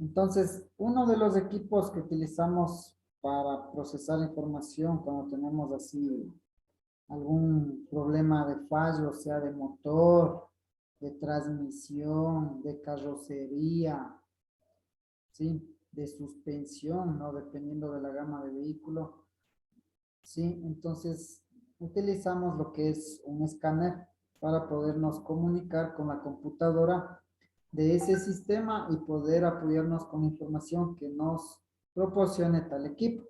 Entonces, uno de los equipos que utilizamos para procesar información cuando tenemos así algún problema de fallo, sea de motor, de transmisión, de carrocería, ¿sí? De suspensión, ¿no? Dependiendo de la gama de vehículo, ¿sí? Entonces, utilizamos lo que es un escáner para podernos comunicar con la computadora de ese sistema y poder apoyarnos con información que nos proporcione tal equipo.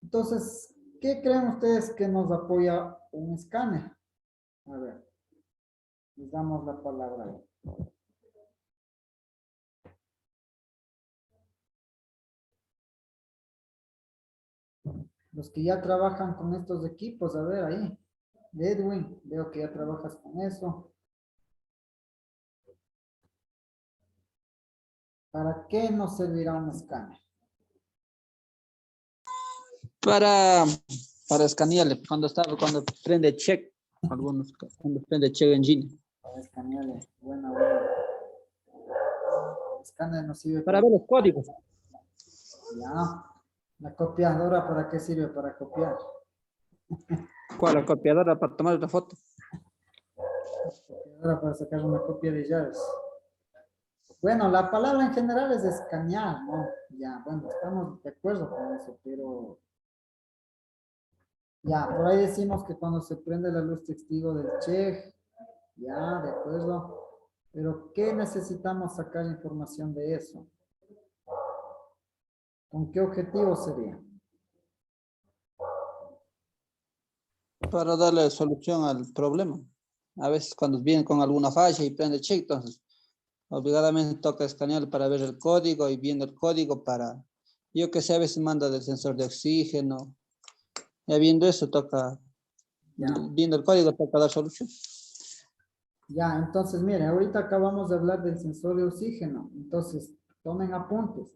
Entonces, ¿qué creen ustedes que nos apoya un escáner? A ver, les damos la palabra. Los que ya trabajan con estos equipos, a ver ahí. Edwin, veo que ya trabajas con eso. ¿Para qué nos servirá un escáner? Para, para escanearle, cuando prende check, algunos, cuando prende check engine. Para escanearle. Buena, buena. El escáner nos sirve Para ver los códigos. Ya. La copiadora, ¿para qué sirve? Para copiar. ¿Cuál? La copiadora para tomar otra foto. Copiadora para sacar una copia de llaves. Bueno, la palabra en general es escanear, ¿no? Ya, bueno, estamos de acuerdo con eso, pero ya, por ahí decimos que cuando se prende la luz testigo del check, ya, de acuerdo. Pero, ¿qué necesitamos sacar información de eso? ¿Con qué objetivo sería? Para darle solución al problema. A veces cuando vienen con alguna falla y prende check, entonces obligadamente toca escanear para ver el código y viendo el código para, yo que sé, a veces manda del sensor de oxígeno. Ya viendo eso toca, Ya, viendo el código toca dar solución. ya, entonces, mire, ahorita acabamos de hablar del sensor de oxígeno. Entonces, tomen apuntes.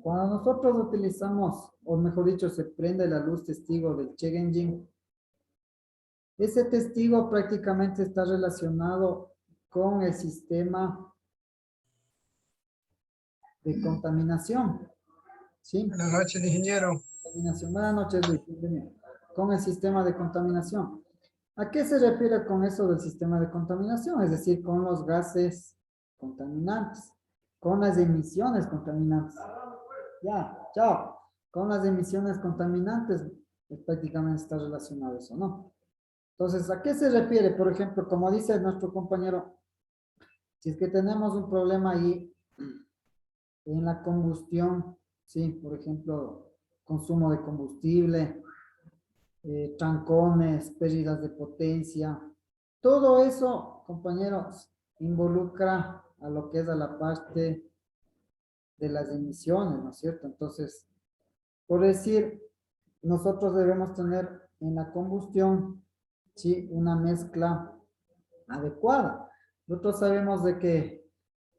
Cuando nosotros utilizamos, o mejor dicho, se prende la luz testigo del check engine, ese testigo prácticamente está relacionado con el sistema de contaminación, ¿sí? Buenas noches, ingeniero. Contaminación. Buenas noches, Luis. Bienvenido. Con el sistema de contaminación. ¿A qué se refiere con eso del sistema de contaminación? Es decir, con los gases contaminantes, con las emisiones contaminantes. Ya, chao. Con las emisiones contaminantes, pues, prácticamente está relacionado eso, ¿no? Entonces, ¿a qué se refiere? Por ejemplo, como dice nuestro compañero, si es que tenemos un problema ahí en la combustión, sí, por ejemplo, consumo de combustible, trancones, pérdidas de potencia, todo eso, compañeros, involucra a lo que es a la parte de las emisiones, ¿no es cierto? Entonces, por decir, nosotros debemos tener en la combustión, sí, una mezcla adecuada. Nosotros sabemos de que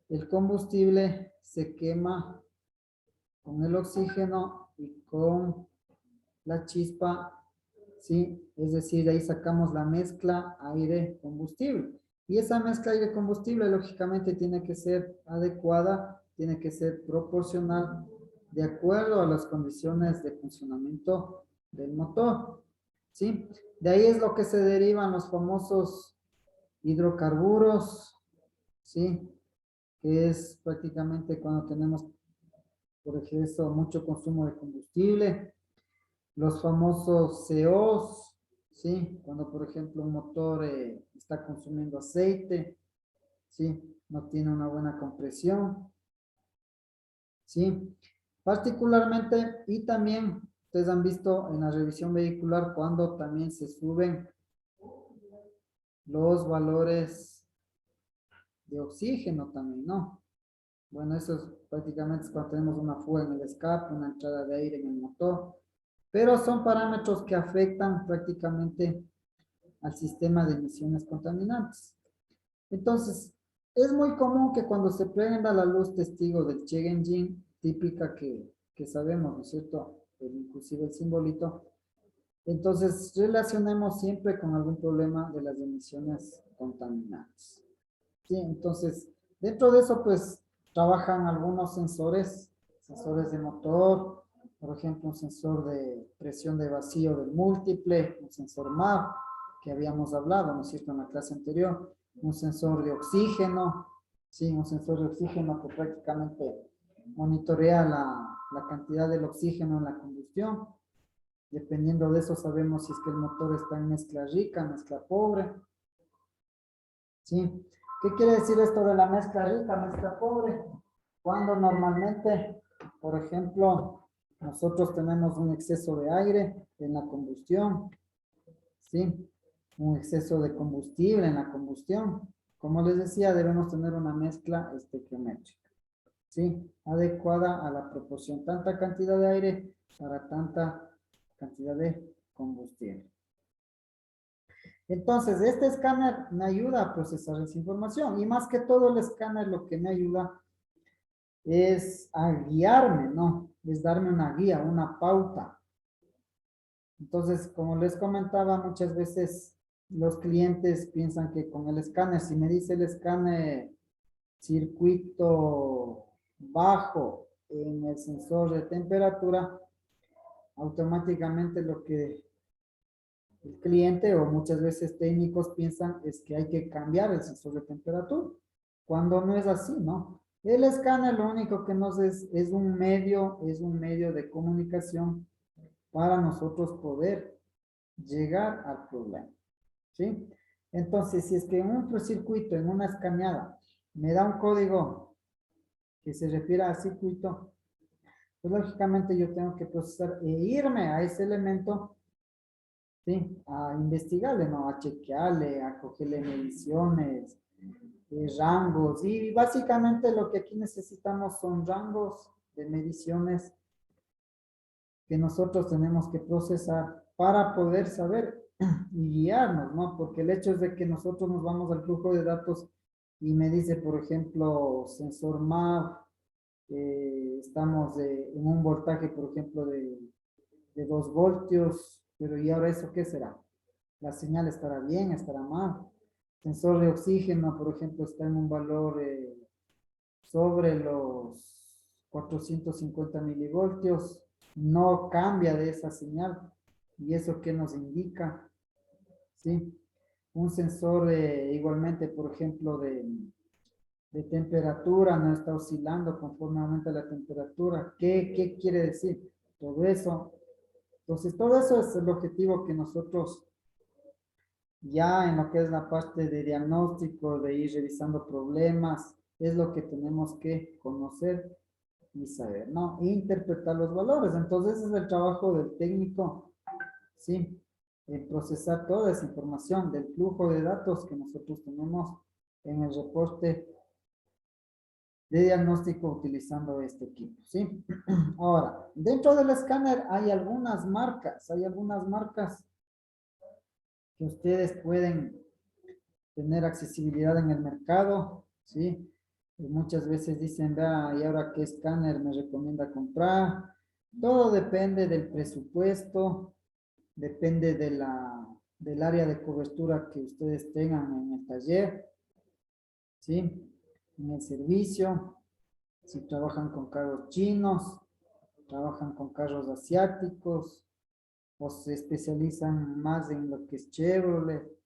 el combustible se quema con el oxígeno y con la chispa, ¿sí? Es decir, de ahí sacamos la mezcla aire-combustible. Y esa mezcla aire-combustible, lógicamente, tiene que ser adecuada, tiene que ser proporcional de acuerdo a las condiciones de funcionamiento del motor, ¿sí? De ahí es lo que se derivan los famosos hidrocarburos, ¿sí? Que es prácticamente cuando tenemos, por ejemplo, mucho consumo de combustible, los famosos COs, ¿sí? Cuando, por ejemplo, un motor está consumiendo aceite, ¿sí? No tiene una buena compresión, ¿sí? Particularmente, y también, ustedes han visto en la revisión vehicular cuando también se suben los valores de oxígeno también, ¿no? Bueno, eso es prácticamente cuando tenemos una fuga en el escape, una entrada de aire en el motor, pero son parámetros que afectan prácticamente al sistema de emisiones contaminantes. Entonces, es muy común que cuando se prenda la luz testigo del check engine, típica que sabemos, ¿no es cierto? Inclusive el simbolito. Entonces, relacionemos siempre con algún problema de las emisiones contaminantes. Sí, entonces, dentro de eso, pues, trabajan algunos sensores sensores de motor, por ejemplo, un sensor de presión de vacío del múltiple, un sensor MAP, que habíamos hablado, ¿no es cierto?, en la clase anterior, un sensor de oxígeno, sí, un sensor de oxígeno que prácticamente monitorea la cantidad del oxígeno en la combustión. Dependiendo de eso sabemos si es que el motor está en mezcla rica, mezcla pobre. ¿Sí? ¿Qué quiere decir esto de la mezcla rica, mezcla pobre? Cuando normalmente, por ejemplo, nosotros tenemos un exceso de aire en la combustión, ¿sí? Un exceso de combustible en la combustión. Como les decía, debemos tener una mezcla estequiométrica, ¿sí? Adecuada a la proporción, tanta cantidad de aire para tanta cantidad de combustible. Entonces, este escáner me ayuda a procesar esa información y más que todo el escáner lo que me ayuda es a guiarme, ¿no? Es darme una guía, una pauta. Entonces, como les comentaba, muchas veces los clientes piensan que con el escáner, si me dice el escáner circuito bajo en el sensor de temperatura, automáticamente lo que el cliente o muchas veces técnicos piensan es que hay que cambiar el sensor de temperatura, cuando no es así, ¿no? El escáner lo único que nos es un medio de comunicación para nosotros poder llegar al problema, ¿sí? Entonces, si es que en un circuito, en una escaneada, me da un código que se refiere al circuito, pues lógicamente yo tengo que procesar e irme a ese elemento, ¿sí? A investigarle, ¿no? A chequearle, a cogerle mediciones, rangos. Y básicamente lo que aquí necesitamos son rangos de mediciones que nosotros tenemos que procesar para poder saber y guiarnos, ¿no? Porque el hecho es de que nosotros nos vamos al flujo de datos y me dice, por ejemplo, sensor MAP, estamos en un voltaje, por ejemplo, de 2 voltios, pero ¿y ahora eso qué será? La señal estará bien, estará mal. Sensor de oxígeno, por ejemplo, está en un valor sobre los 450 milivoltios, no cambia de esa señal. ¿Y eso qué nos indica? ¿Sí? Un sensor igualmente, por ejemplo, de temperatura, no está oscilando conforme aumenta la temperatura. ¿Qué quiere decir? Todo eso. Entonces, todo eso es el objetivo que nosotros ya en lo que es la parte de diagnóstico, de ir revisando problemas, es lo que tenemos que conocer y saber, ¿no? Interpretar los valores. Entonces, ese es el trabajo del técnico, ¿sí? En procesar toda esa información del flujo de datos que nosotros tenemos en el reporte de diagnóstico utilizando este equipo, ¿sí? Ahora, dentro del escáner hay algunas marcas que ustedes pueden tener accesibilidad en el mercado, ¿sí? Y muchas veces dicen, vea, ¿y ahora qué escáner me recomienda comprar? Todo depende del presupuesto, depende del área de cobertura que ustedes tengan en el taller, ¿sí? En el servicio, si trabajan con carros chinos, trabajan con carros asiáticos, o se especializan más en lo que es Chevrolet,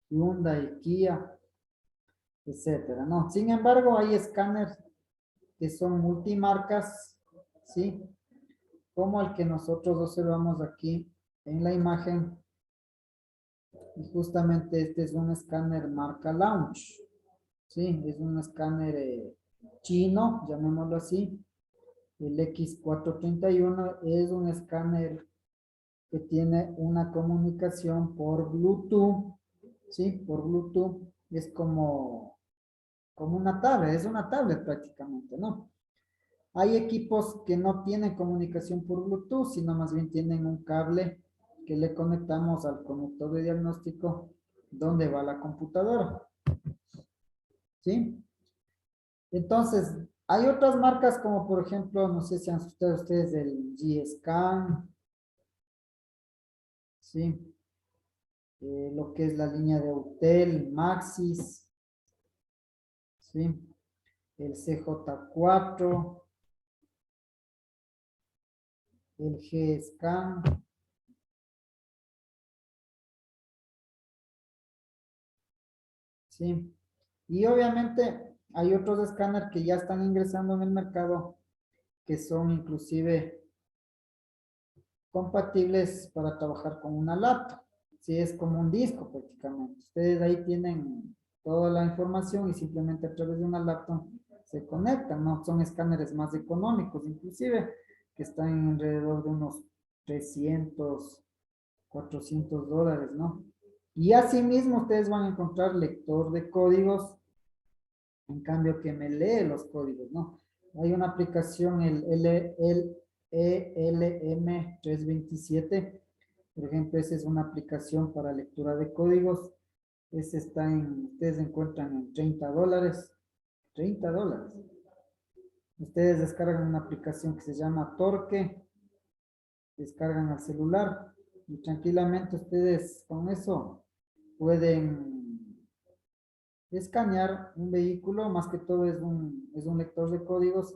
Hyundai, Kia, etcétera, ¿no? Sin embargo, hay escáneres que son multimarcas, ¿sí? Como el que nosotros observamos aquí en la imagen. Y justamente este es un escáner marca Launch, ¿sí? Es un escáner chino, llamémoslo así. El X431 es un escáner que tiene una comunicación por Bluetooth, ¿sí? Por Bluetooth. Es como una tablet, es una tablet prácticamente, ¿no? Hay equipos que no tienen comunicación por Bluetooth, sino más bien tienen un cable que le conectamos al conector de diagnóstico donde va la computadora, ¿sí? Entonces, hay otras marcas como por ejemplo, no sé si han escuchado ustedes del G-Scan, ¿sí? Lo que es la línea de Autel, Maxis, ¿sí? El CJ4, el G-Scan. Sí. Y obviamente hay otros escáneres que ya están ingresando en el mercado que son inclusive compatibles para trabajar con una laptop. Sí, es como un disco prácticamente. Ustedes ahí tienen toda la información y simplemente a través de una laptop se conectan, ¿no? Son escáneres más económicos, inclusive, que están alrededor de unos 300, $400, ¿no? Y asimismo ustedes van a encontrar lector de códigos, en cambio que me lee los códigos, ¿no? Hay una aplicación, el ELM327, por ejemplo, esa es una aplicación para lectura de códigos. Ese está ustedes encuentran en $30. $30. Ustedes descargan una aplicación que se llama Torque, descargan al celular y tranquilamente ustedes con eso pueden escanear un vehículo, más que todo es un lector de códigos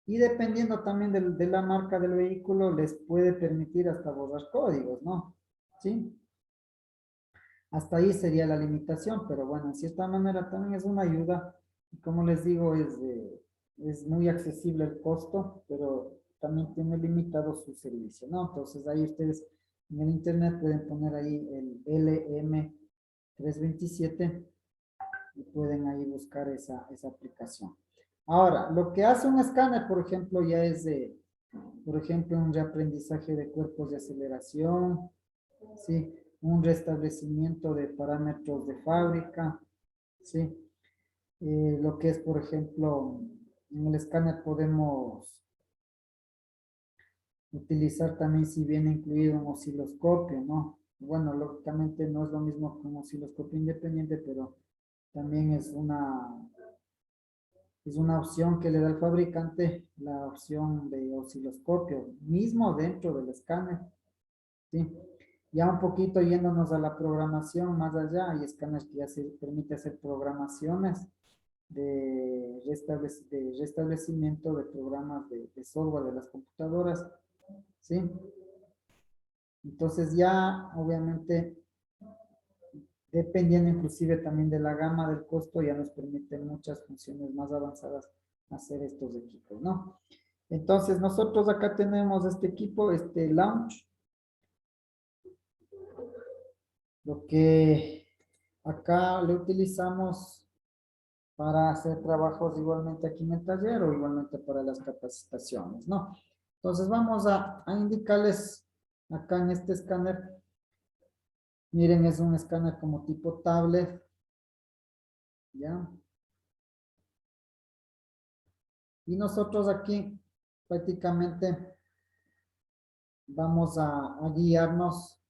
y dependiendo también de la marca del vehículo les puede permitir hasta borrar códigos, ¿no? ¿Sí? Hasta ahí sería la limitación, pero bueno, en cierta manera también es una ayuda. Y como les digo, es muy accesible el costo, pero también tiene limitado su servicio, ¿no? Entonces ahí ustedes en el internet pueden poner ahí el LM327 y pueden ahí buscar esa aplicación. Ahora, lo que hace un escáner, por ejemplo, ya es por ejemplo, un reaprendizaje de cuerpos de aceleración, ¿sí? Un restablecimiento de parámetros de fábrica, ¿sí? Lo que es, por ejemplo, en el escáner podemos utilizar también si viene incluido un osciloscopio, ¿no? Bueno, lógicamente no es lo mismo que un osciloscopio independiente, pero también es una opción que le da el fabricante, la opción de osciloscopio, mismo dentro del escáner, ¿sí? Ya un poquito yéndonos a la programación más allá, hay escáneres que ya se permite hacer programaciones de restablecimiento de programas de software de las computadoras, ¿sí? Entonces ya, obviamente, dependiendo inclusive también de la gama del costo, ya nos permiten muchas funciones más avanzadas hacer estos equipos, ¿no? Entonces, nosotros acá tenemos este equipo, este launch, lo que acá le utilizamos para hacer trabajos igualmente aquí en el taller o igualmente para las capacitaciones, ¿no? Entonces, vamos a indicarles acá en este escáner. Miren, es un escáner como tipo tablet, ¿ya? Y nosotros aquí prácticamente vamos a guiarnos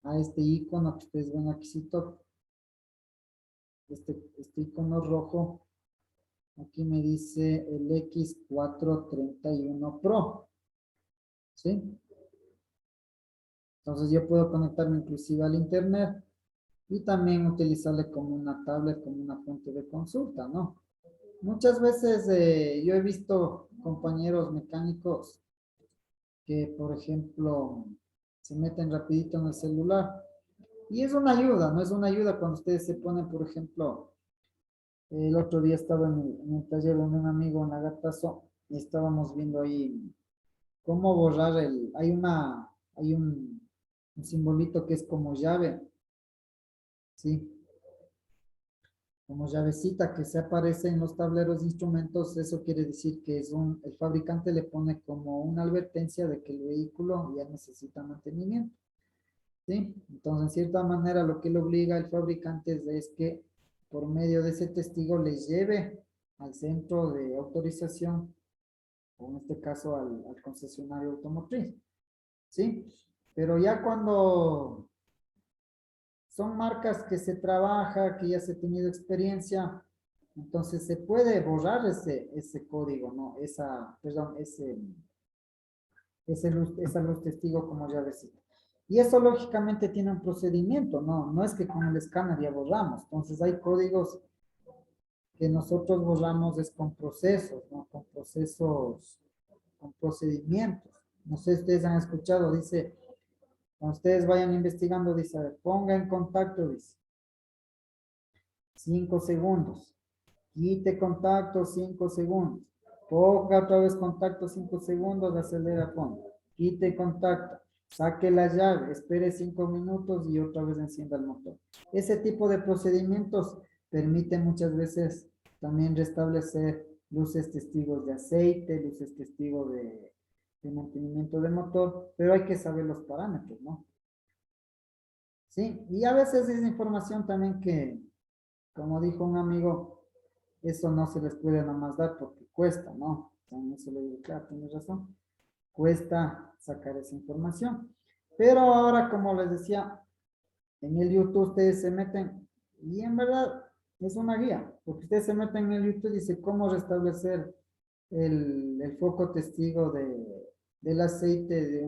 a este icono que ustedes ven aquí, este icono rojo. Aquí me dice el X431 Pro, ¿sí? Entonces yo puedo conectarme inclusive al internet y también utilizarle como una tablet, como una fuente de consulta, ¿no? Muchas veces yo he visto compañeros mecánicos que, por ejemplo, se meten rapidito en el celular. Y es una ayuda, ¿no? Es una ayuda cuando ustedes se ponen, por ejemplo, el otro día estaba en el taller de un amigo en Agatazo y estábamos viendo ahí cómo borrar hay un simbolito que es como llave, ¿sí? Como llavecita que se aparece en los tableros de instrumentos, eso quiere decir que el fabricante le pone como una advertencia de que el vehículo ya necesita mantenimiento, ¿sí? Entonces, en cierta manera, lo que le obliga al fabricante es que por medio de ese testigo les lleve al centro de autorización, o en este caso al concesionario automotriz, ¿sí? Pero ya cuando son marcas que se trabaja, que ya se ha tenido experiencia, entonces se puede borrar ese código, ¿no? Perdón, esa luz testigo como llavecita. Y eso lógicamente tiene un procedimiento, ¿no? No es que con el escáner ya borramos. Entonces hay códigos que nosotros borramos es con procesos, ¿no? Con procesos, con procedimientos. No sé si ustedes han escuchado, dice, cuando ustedes vayan investigando, dice, a ver, ponga en contacto, dice, 5 segundos. Quite contacto, 5 segundos. Ponga otra vez contacto, 5 segundos, acelera, ponga. Quite contacto. Saque la llave, espere 5 minutos y otra vez encienda el motor. Ese tipo de procedimientos permite muchas veces también restablecer luces testigos de aceite, luces testigos de mantenimiento del motor, pero hay que saber los parámetros, ¿no? Sí, y a veces es información también que, como dijo un amigo, eso no se les puede nada más dar porque cuesta, ¿no? También se le digo, claro, tienes razón, cuesta sacar esa información. Pero ahora, como les decía, en el YouTube ustedes se meten, y en verdad es una guía, porque ustedes se meten en el YouTube y dice cómo restablecer el foco testigo del aceite de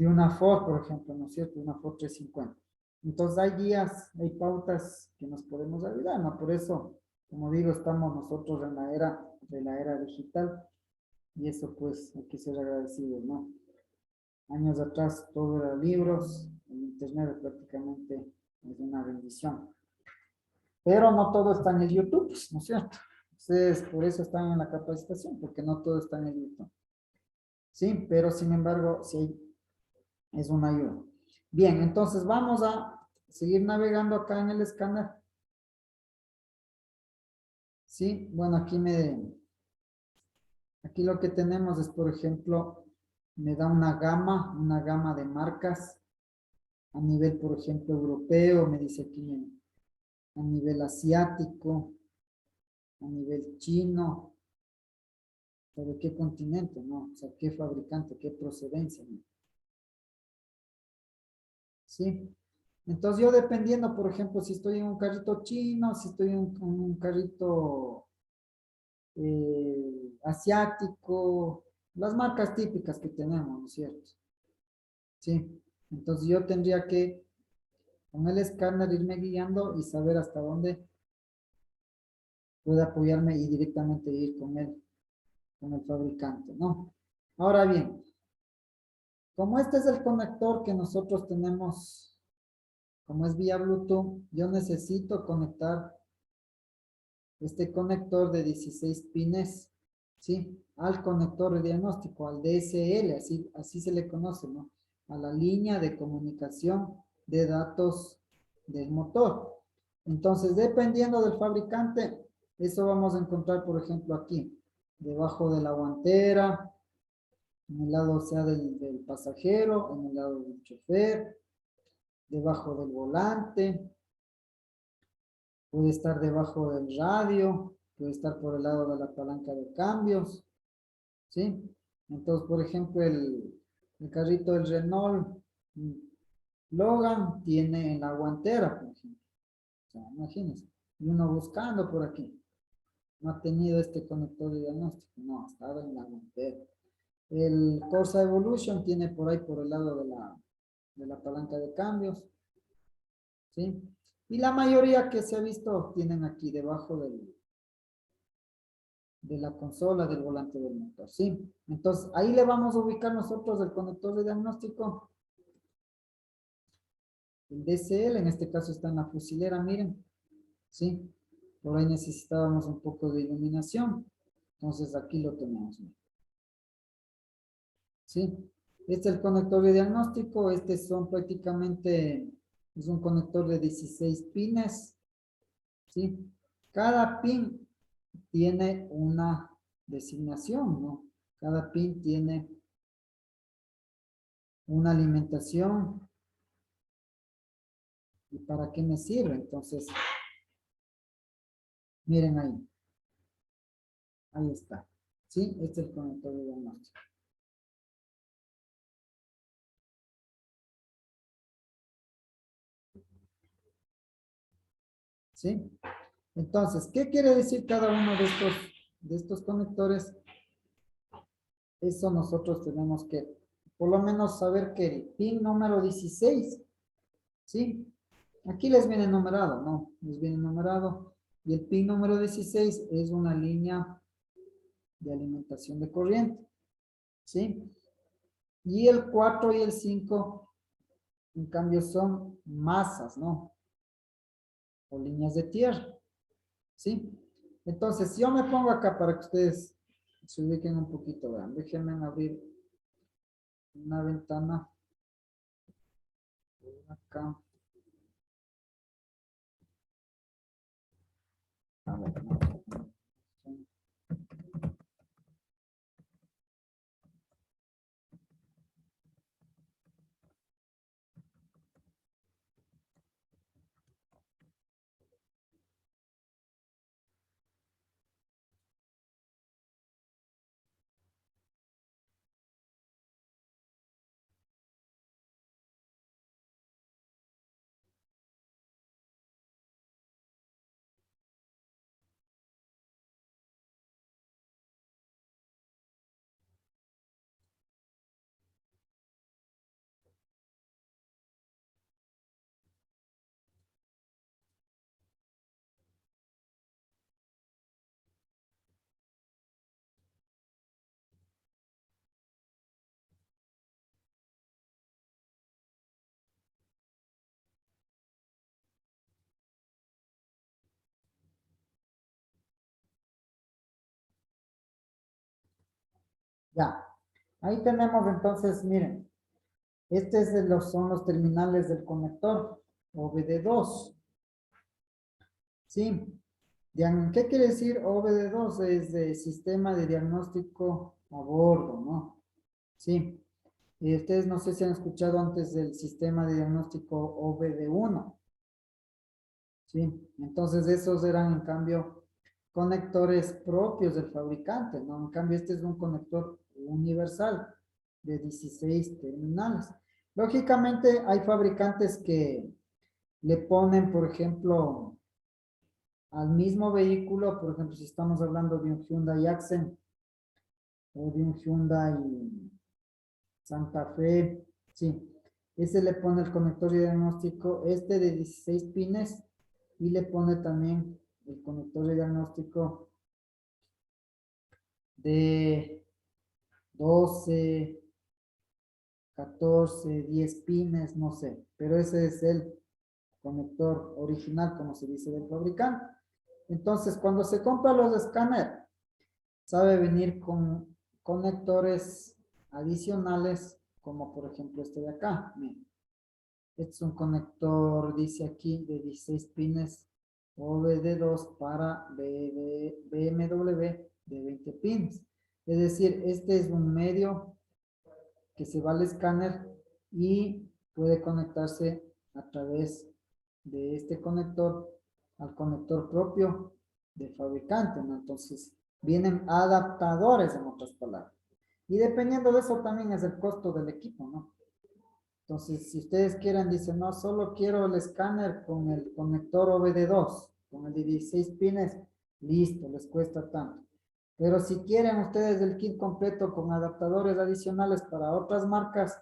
una Ford, por ejemplo, ¿no es cierto? Una Ford 350. Entonces hay guías, hay pautas que nos podemos ayudar, ¿no? Por eso, como digo, estamos nosotros en la era de la era digital y eso pues hay que ser agradecidos, ¿no? Años atrás todo era libros, el internet prácticamente es una bendición. Pero no todo está en el YouTube, ¿no es cierto? Ustedes por eso están en la capacitación, porque no todo está en el YouTube. Sí, pero sin embargo, sí es una ayuda. Bien, entonces vamos a seguir navegando acá en el escáner. Sí, bueno, aquí lo que tenemos es, por ejemplo, me da una gama de marcas a nivel, por ejemplo, europeo, me dice aquí a nivel asiático, a nivel chino, ¿pero qué continente, no? O sea, qué fabricante, qué procedencia, ¿no? Sí. Entonces yo dependiendo, por ejemplo, si estoy en un carrito chino, si estoy en un carrito asiático, las marcas típicas que tenemos, ¿no es cierto? Sí. Entonces yo tendría que con el escáner irme guiando y saber hasta dónde puedo apoyarme y directamente ir con el fabricante, ¿no? Ahora bien, como este es el conector que nosotros tenemos, como es vía Bluetooth, yo necesito conectar este conector de 16 pines, ¿sí? Al conector de diagnóstico, al DSL, así se le conoce, ¿no? A la línea de comunicación de datos del motor. Entonces, dependiendo del fabricante, eso vamos a encontrar, por ejemplo, aquí, debajo de la guantera, en el lado, o sea, del pasajero, en el lado del chofer, debajo del volante, puede estar debajo del radio, puede estar por el lado de la palanca de cambios, ¿sí? Entonces, por ejemplo, el carrito del Renault Logan tiene en la guantera, por ejemplo. O sea, imagínense, y uno buscando por aquí. No ha tenido este conector de diagnóstico, no, estaba en la guantera. El Corsa Evolution tiene por ahí por el lado de la palanca de cambios, ¿sí? Y la mayoría que se ha visto tienen aquí debajo de la consola del volante del motor, ¿sí? Entonces, ahí le vamos a ubicar nosotros el conector de diagnóstico, el DCL, en este caso está en la fusilera, miren, ¿sí? Por ahí necesitábamos un poco de iluminación, entonces aquí lo tenemos, ¿sí? Este es el conector de diagnóstico, este son prácticamente, es un conector de 16 pines, ¿sí? Cada pin tiene una designación, ¿no? Cada pin tiene una alimentación y para qué me sirve. Entonces, miren ahí está. ¿Sí? Este es el conector de diagnóstico. ¿Sí? Entonces, ¿qué quiere decir cada uno de estos conectores? Eso nosotros tenemos que, por lo menos, saber que el pin número 16, ¿sí? Aquí les viene numerado, ¿no? Les viene numerado. Y el pin número 16 es una línea de alimentación de corriente. ¿sí? Y el 4 y el 5, en cambio, son masas, ¿no? O líneas de tierra, ¿sí? Entonces, si yo me pongo acá para que ustedes se ubiquen un poquito, vean, déjenme abrir una ventana acá. A ver, no. Ya, ahí tenemos entonces, miren, son los terminales del conector OBD2, ¿sí? ¿Qué quiere decir OBD2? Es de sistema de diagnóstico a bordo, ¿no? Sí. Y ustedes no sé si han escuchado antes del sistema de diagnóstico OBD1, ¿sí? Entonces esos eran en cambio conectores propios del fabricante, ¿no? En cambio este es un conector universal de 16 terminales. Lógicamente hay fabricantes que le ponen, por ejemplo, al mismo vehículo, por ejemplo, si estamos hablando de un Hyundai Accent o de un Hyundai Santa Fe, sí, ese le pone el conector de diagnóstico, este de 16 pines, y le pone también el conector de diagnóstico de 12, 14, 10 pines, no sé, pero ese es el conector original, como se dice del fabricante. Entonces, cuando se compra los escáneres, sabe venir con conectores adicionales, como por ejemplo este de acá. Miren. Este es un conector, dice aquí, de 16 pines OBD2 para BMW de 20 pines. Es decir, este es un medio que se va al escáner y puede conectarse a través de este conector al conector propio del fabricante, ¿no? Entonces, vienen adaptadores, en otras palabras. Y dependiendo de eso también es el costo del equipo, ¿no? Entonces, si ustedes quieren, dicen, no, solo quiero el escáner con el conector OBD2, con el de 16 pines, listo, les cuesta tanto. Pero si quieren ustedes el kit completo con adaptadores adicionales para otras marcas,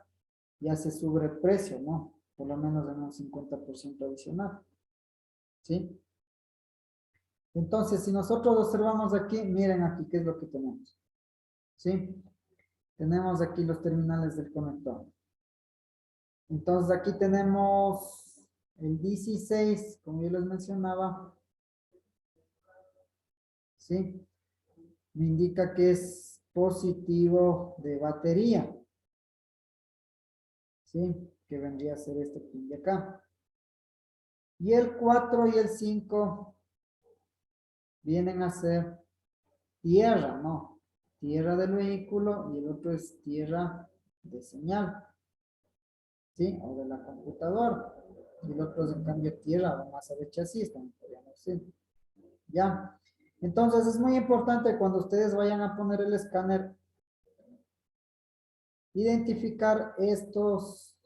ya se sube el precio, ¿no? Por lo menos en un 50% adicional. ¿Sí? Entonces, si nosotros observamos aquí, miren aquí qué es lo que tenemos. ¿Sí? Tenemos aquí los terminales del conector. Entonces, aquí tenemos el 16, como yo les mencionaba. ¿Sí? Me indica que es positivo de batería. ¿Sí? Que vendría a ser este pin de acá. Y el 4 y el 5 vienen a ser tierra, ¿no? Tierra del vehículo y el otro es tierra de señal, ¿sí? O de la computadora. Y el otro es en cambio tierra o masa de chasis, también podríamos decir. ¿Ya? Entonces es muy importante cuando ustedes vayan a poner el escáner, identificar estos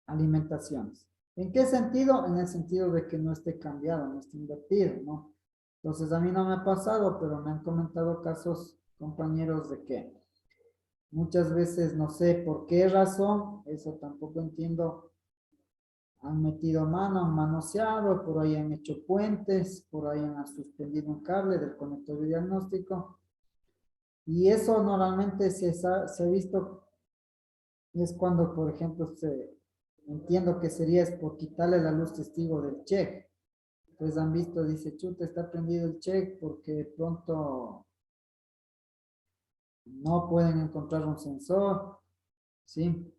alimentaciones. ¿En qué sentido? En el sentido de que no esté cambiado, no esté invertido, ¿no? Entonces a mí no me ha pasado, pero me han comentado casos, compañeros, de que muchas veces no sé por qué razón, eso tampoco entiendo, han metido mano, han manoseado, por ahí han hecho puentes, por ahí han suspendido un cable del conector de diagnóstico Y eso normalmente se ha visto, es cuando, por ejemplo, entiendo que sería es por quitarle la luz testigo del check. Entonces han visto, dice, chuta, está prendido el check porque de pronto no pueden encontrar un sensor, ¿sí?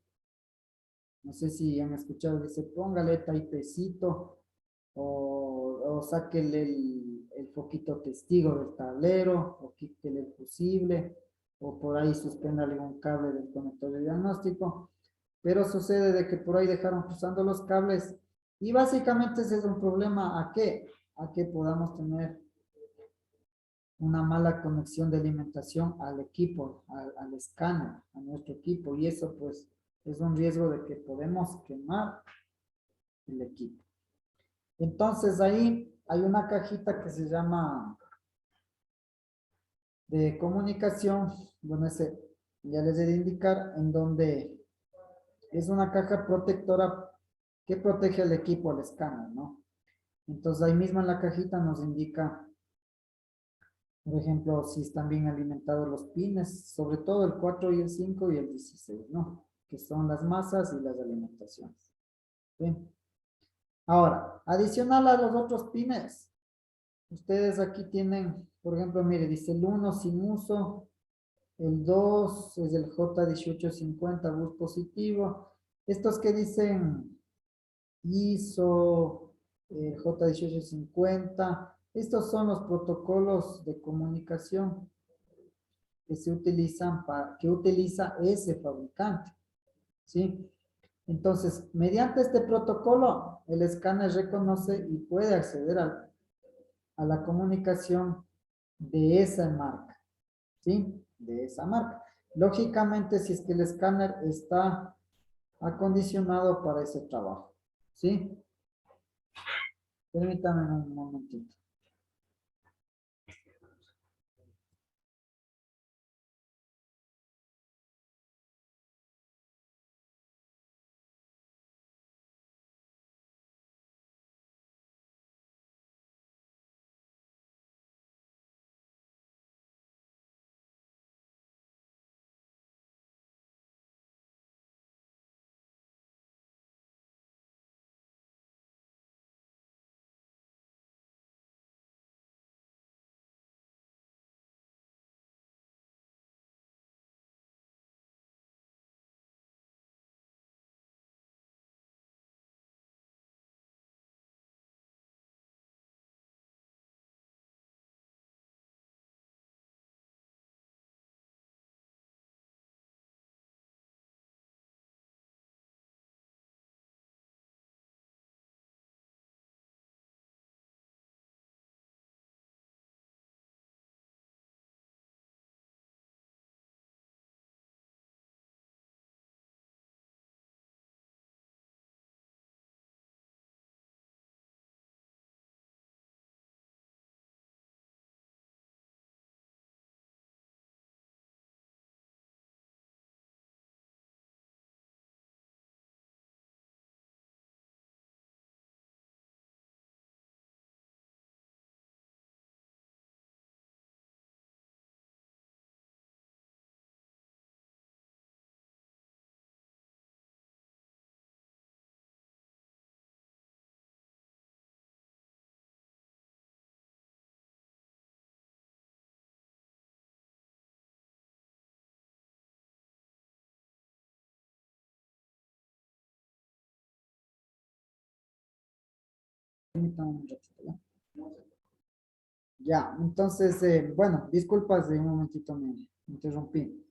No sé si han escuchado, dice, póngale taipecito o sáquele el foquito testigo del tablero o quítele el fusible o por ahí suspéndale un cable del conector de diagnóstico. Pero sucede de que por ahí dejaron cruzando los cables y básicamente ese es un problema ¿a qué? A que podamos tener una mala conexión de alimentación al equipo, al escáner, a nuestro equipo, y eso pues es un riesgo de que podemos quemar el equipo. Entonces ahí hay una cajita que se llama de comunicación, donde ya les he de indicar, en donde es una caja protectora que protege al equipo, al escáner, ¿no? Entonces ahí mismo en la cajita nos indica, por ejemplo, si están bien alimentados los pines, sobre todo el 4 y el 5 y el 16, ¿no? Que son las masas y las alimentaciones. Bien. Ahora, adicional a los otros pines, ustedes aquí tienen, por ejemplo, mire, dice el 1 sin uso, el 2 es el J1850 bus positivo. Estos que dicen ISO, J1850, estos son los protocolos de comunicación que se utilizan que utiliza ese fabricante, ¿sí? Entonces, mediante este protocolo, el escáner reconoce y puede acceder a la comunicación de esa marca, ¿sí? De esa marca. Lógicamente, si es que el escáner está acondicionado para ese trabajo, ¿sí? Permítame un momentito. Permítame un ratito, ¿ya? Ya, entonces, bueno, disculpas de un momentito me interrumpí.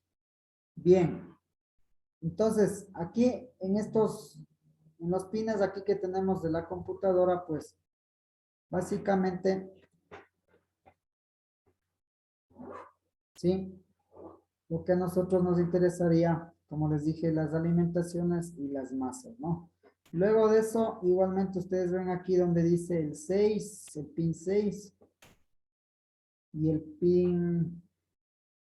Bien, entonces aquí en los pines aquí que tenemos de la computadora, pues básicamente, ¿sí? Lo que a nosotros nos interesaría, como les dije, las alimentaciones y las masas, ¿no? Luego de eso, igualmente ustedes ven aquí donde dice el 6, el pin 6 y el pin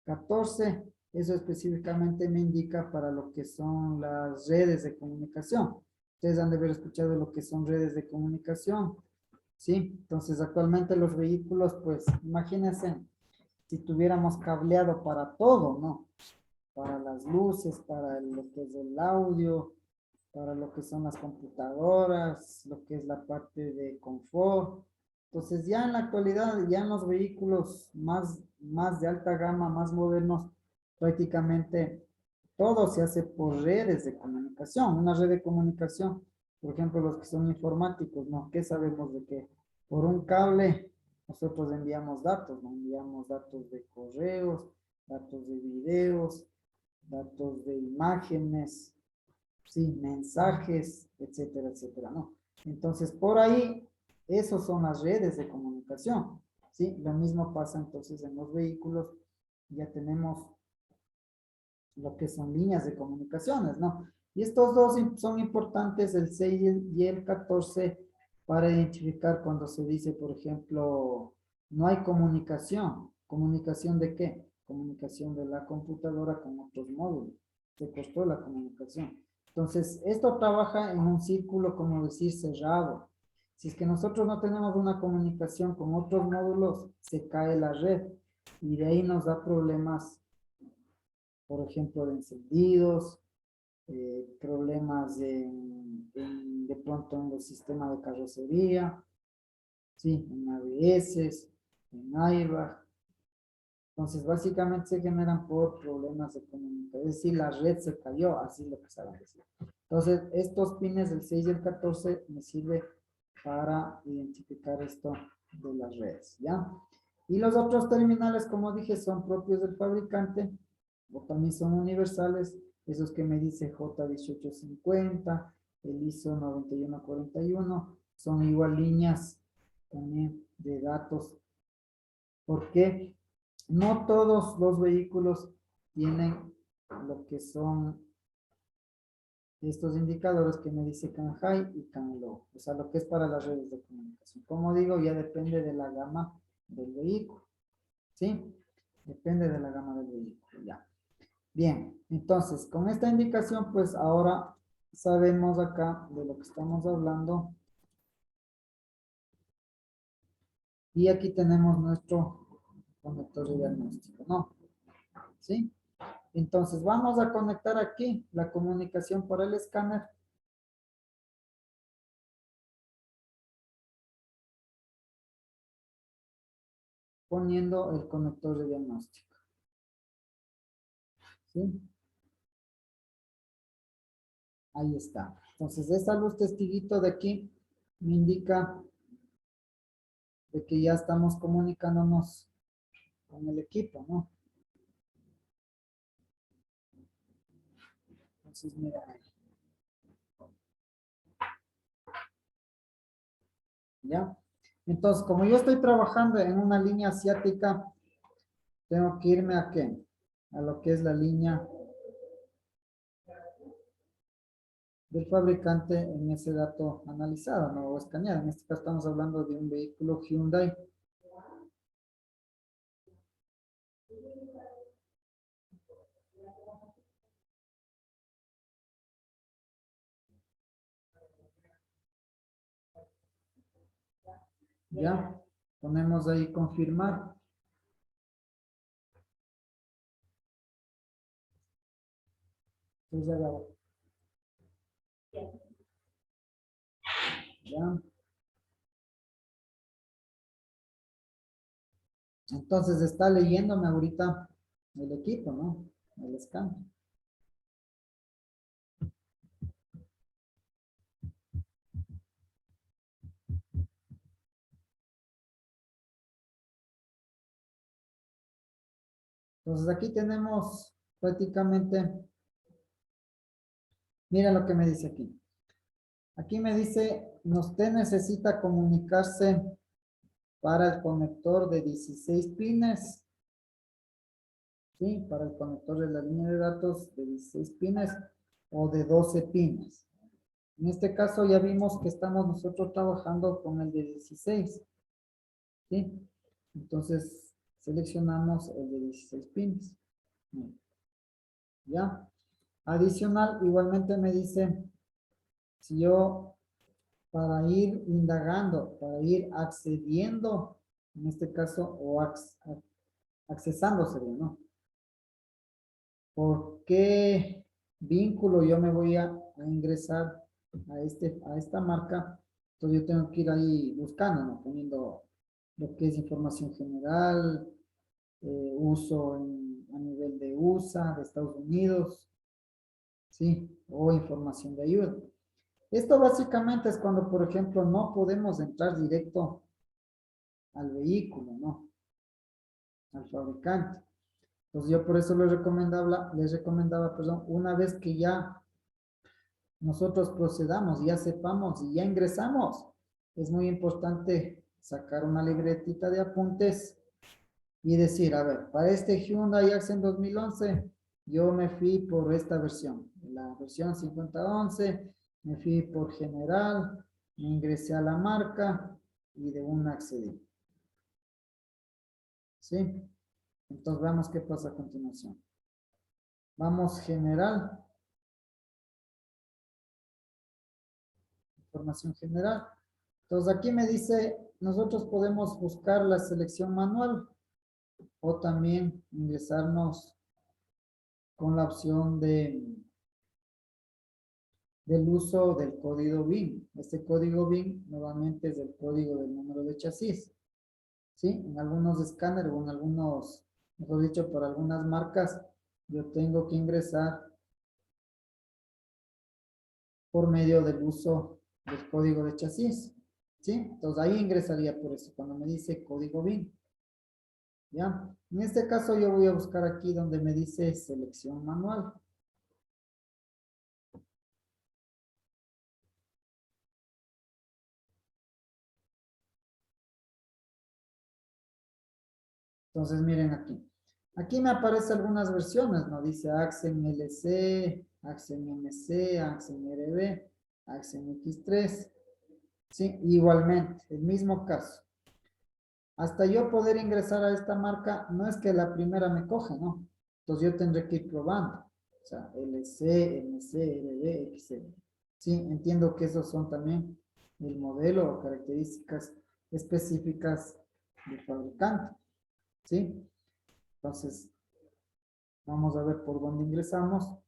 14. Eso específicamente me indica para lo que son las redes de comunicación. Ustedes han de haber escuchado lo que son redes de comunicación, ¿sí? Entonces, actualmente los vehículos, pues, imagínense, si tuviéramos cableado para todo, ¿no? Para las luces, para lo que es el audio, para lo que son las computadoras, lo que es la parte de confort. Entonces ya en la actualidad, ya en los vehículos más de alta gama, más modernos, prácticamente todo se hace por redes de comunicación. Una red de comunicación, por ejemplo, los que son informáticos, ¿no? ¿Qué sabemos de que por un cable nosotros enviamos datos, ¿no? Enviamos datos de correos, datos de videos, datos de imágenes, sí, mensajes, etcétera, etcétera, ¿no? Entonces, por ahí, esos son las redes de comunicación, ¿sí? Lo mismo pasa entonces en los vehículos, ya tenemos lo que son líneas de comunicaciones, ¿no? Y estos dos son importantes, el 6 y el 14, para identificar cuando se dice, por ejemplo, no hay comunicación. ¿Comunicación de qué? Comunicación de la computadora con otros módulos. Se cortó la comunicación. Entonces, esto trabaja en un círculo, como decir, cerrado. Si es que nosotros no tenemos una comunicación con otros módulos, se cae la red y de ahí nos da problemas, por ejemplo, de encendidos, problemas de pronto en el sistema de carrocería, ¿sí? En ABS, en airbag. Entonces, básicamente se generan por problemas de comunicación. Es decir, la red se cayó, así es lo que saben decir. Entonces, estos pines, el 6 y el 14, me sirve para identificar esto de las redes, ¿ya? Y los otros terminales, como dije, son propios del fabricante, o también son universales, esos que me dice J1850, el ISO 9141, son igual líneas también de datos. ¿Por qué? No todos los vehículos tienen lo que son estos indicadores que me dice CAN high y CAN low, o sea, lo que es para las redes de comunicación. Como digo, ya depende de la gama del vehículo, ¿sí? Depende de la gama del vehículo, ya. Bien, entonces, con esta indicación, pues ahora sabemos acá de lo que estamos hablando. Y aquí tenemos nuestro conector de diagnóstico, ¿no? ¿Sí? Entonces, vamos a conectar aquí la comunicación por el escáner. Poniendo el conector de diagnóstico. ¿Sí? Ahí está. Entonces, esta luz testiguito de aquí me indica de que ya estamos comunicándonos con el equipo, ¿no? Entonces, mira. ¿Ya? Entonces, como yo estoy trabajando en una línea asiática, tengo que irme a qué? A lo que es la línea del fabricante en ese dato analizado, ¿no? O escaneado. En este caso estamos hablando de un vehículo Hyundai. ¿Ya? Ponemos ahí confirmar. Entonces, ¿ya? Entonces está leyéndome ahorita el equipo, ¿no? El scan. Entonces aquí tenemos prácticamente, mira lo que me dice aquí. Aquí me dice, usted necesita comunicarse para el conector de 16 pines, ¿sí? Para el conector de la línea de datos de 16 pines o de 12 pines. En este caso ya vimos que estamos nosotros trabajando con el de 16, ¿sí? Entonces seleccionamos el de 16 pines. ¿Ya? Adicional, igualmente me dice, si yo para ir indagando, para ir accediendo, en este caso, o accesando sería, ¿no? ¿Por qué vínculo yo me voy a ingresar a esta marca? Entonces yo tengo que ir ahí buscando, ¿no? Poniendo lo que es información general, uso a nivel de USA, de Estados Unidos, ¿sí? O información de ayuda. Esto básicamente es cuando, por ejemplo, no podemos entrar directo al vehículo, ¿no? Al fabricante. Entonces yo por eso les recomendaba, perdón, una vez que ya nosotros procedamos, ya sepamos y ya ingresamos, es muy importante sacar una libretita de apuntes y decir, a ver, para este Hyundai Accent 2011, yo me fui por esta versión, la versión 5011, me fui por general, me ingresé a la marca y de una accedí. ¿Sí? Entonces veamos qué pasa a continuación. Vamos general, información general. Entonces aquí me dice, nosotros podemos buscar la selección manual o también ingresarnos con la opción del uso del código BIN. Este código BIN nuevamente es el código del número de chasis. ¿Sí? En algunos escáneres o en algunos, mejor dicho, por algunas marcas, yo tengo que ingresar por medio del uso del código de chasis. ¿Sí? Entonces ahí ingresaría por eso, cuando me dice código BIN. ¿Ya? En este caso yo voy a buscar aquí donde me dice selección manual. Entonces miren aquí. Aquí me aparecen algunas versiones, ¿no? Dice Accent LC, Accent MC, Accent RB, Accent X3. Sí, igualmente, el mismo caso. Hasta yo poder ingresar a esta marca, no es que la primera me coge, ¿no? Entonces yo tendré que ir probando. O sea, LC, MC, RB, XL. Sí, entiendo que esos son también el modelo o características específicas del fabricante. ¿Sí? Entonces, vamos a ver por dónde ingresamos.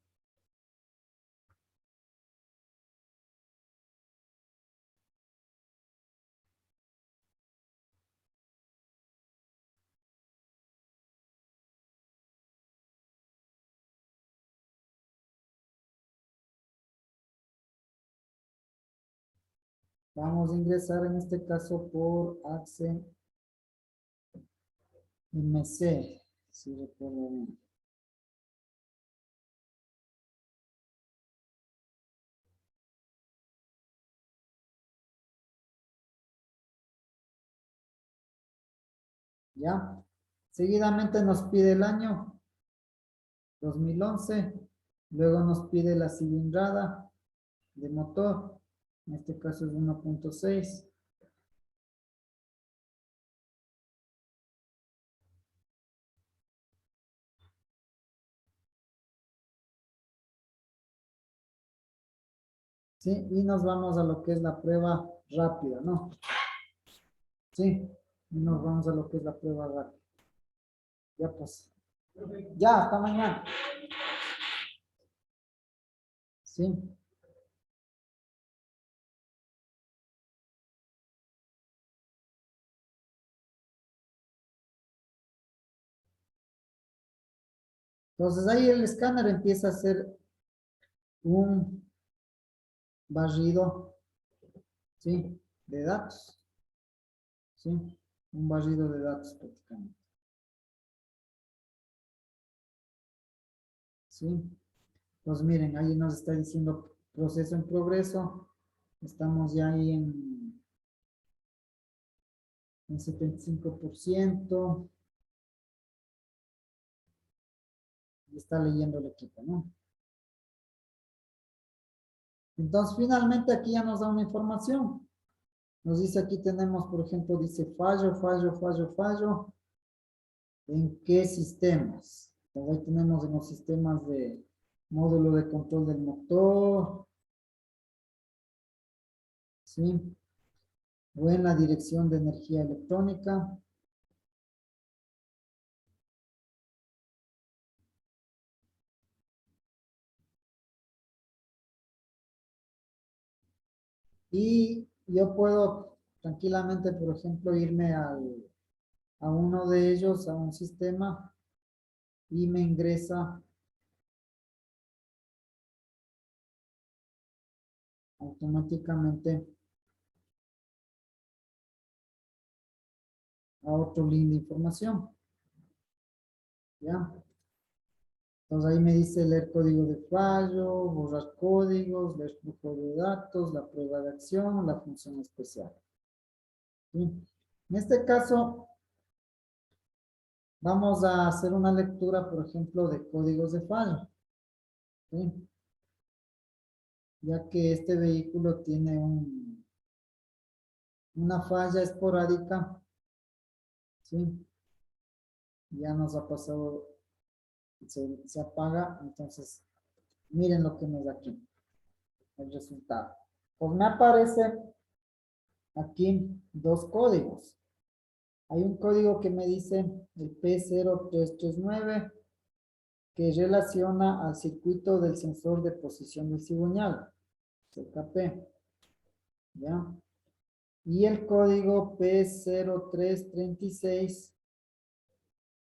Vamos a ingresar en este caso por Accent MC, si recuerdo bien. ¿Ya? Seguidamente nos pide el año 2011, luego nos pide la cilindrada de motor, en este caso es 1.6. ¿Sí? Y nos vamos a lo que es la prueba rápida, ¿no? Sí, y nos vamos a lo que es la prueba rápida. Ya pues. Ya, hasta mañana. Sí. Entonces ahí el escáner empieza a hacer un barrido, ¿sí? De datos, ¿sí? Un barrido de datos prácticamente, ¿sí? Entonces miren, ahí nos está diciendo proceso en progreso. Estamos ya ahí en 75%. Y está leyendo el equipo, ¿no? Entonces finalmente aquí ya nos da una información. Nos dice aquí tenemos, por ejemplo, dice fallo, fallo, fallo, fallo. ¿En qué sistemas? Entonces ahí tenemos en los sistemas de módulo de control del motor, ¿sí? O en la dirección de energía electrónica. Y yo puedo tranquilamente, por ejemplo, irme a uno de ellos, a un sistema, y me ingresa automáticamente a otro link de información. ¿Ya? Entonces ahí me dice leer código de fallo, borrar códigos, leer flujo de datos, la prueba de acción, la función especial. ¿Sí? En este caso, vamos a hacer una lectura, por ejemplo, de códigos de fallo. ¿Sí? Ya que este vehículo tiene una falla esporádica. ¿Sí? Ya nos ha pasado, se apaga, entonces miren lo que nos da aquí, el resultado. Pues me aparece aquí dos códigos. Hay un código que me dice el P0339 que relaciona al circuito del sensor de posición del cigüeñal, CKP, ¿ya? Y el código P0336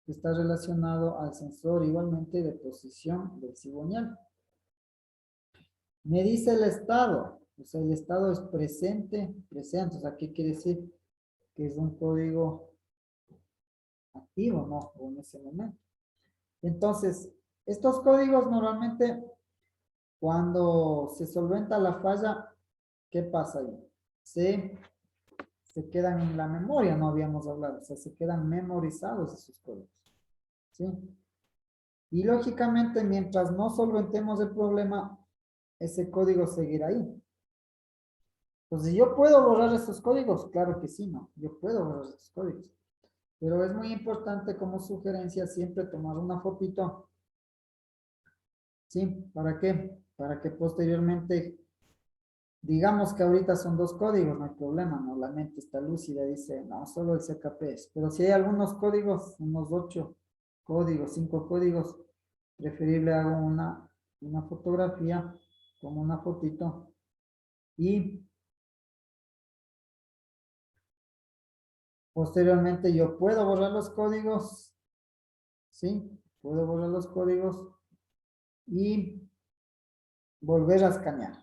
que está relacionado al sensor igualmente de posición del cigüeñal. Me dice el estado, o sea, el estado es presente, o sea, ¿qué quiere decir? Que es un código activo, ¿no? O en ese momento. Entonces, estos códigos normalmente, cuando se solventa la falla, ¿qué pasa ahí? Se quedan en la memoria, no habíamos hablado, o sea, se quedan memorizados esos códigos, ¿sí? Y lógicamente, mientras no solventemos el problema, ese código seguirá ahí. Entonces, ¿yo puedo borrar esos códigos? Claro que sí, ¿no? Yo puedo borrar esos códigos. Pero es muy importante como sugerencia siempre tomar una fotito. ¿Sí? ¿Para qué? Para que posteriormente, digamos que ahorita son dos códigos, no hay problema, ¿no? La mente está lúcida, dice, no, solo el CKP es. Pero si hay algunos códigos, unos 8 códigos, 5 códigos, preferible hago una fotografía, como una fotito, y posteriormente yo puedo borrar los códigos, ¿sí? Puedo borrar los códigos y volver a escanear.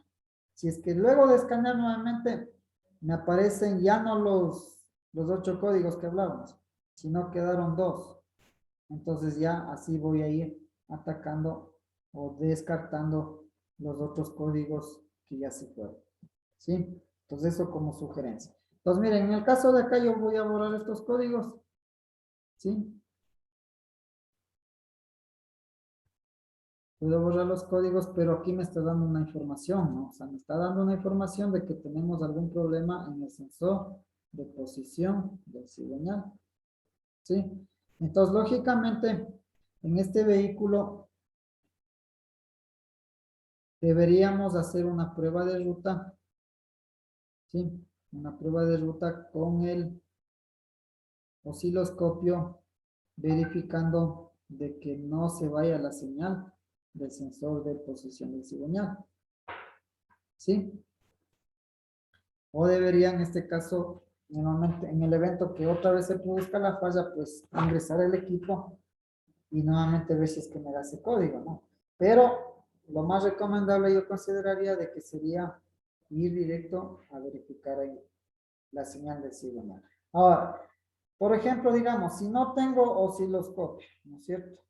Si es que luego de escanear nuevamente me aparecen ya no los 8 códigos que hablábamos, sino quedaron 2. Entonces ya así voy a ir atacando o descartando los otros códigos que ya se fueron. ¿Sí? Entonces eso como sugerencia. Entonces miren, en el caso de acá yo voy a borrar estos códigos. ¿Sí? Puedo borrar los códigos, pero aquí me está dando una información, ¿no? O sea, me está dando una información de que tenemos algún problema en el sensor de posición del cigüeñal, ¿sí? Entonces, lógicamente, en este vehículo deberíamos hacer una prueba de ruta, ¿sí? Una prueba de ruta con el osciloscopio, verificando de que no se vaya la señal del sensor de posición del cigüeñal, ¿sí? O debería en este caso, nuevamente en el evento que otra vez se produzca la falla, pues ingresar el equipo y nuevamente ver si es que me da ese código, ¿no? Pero lo más recomendable yo consideraría de que sería ir directo a verificar ahí la señal del cigüeñal. Ahora, por ejemplo, digamos, si no tengo osciloscopio, ¿no es cierto?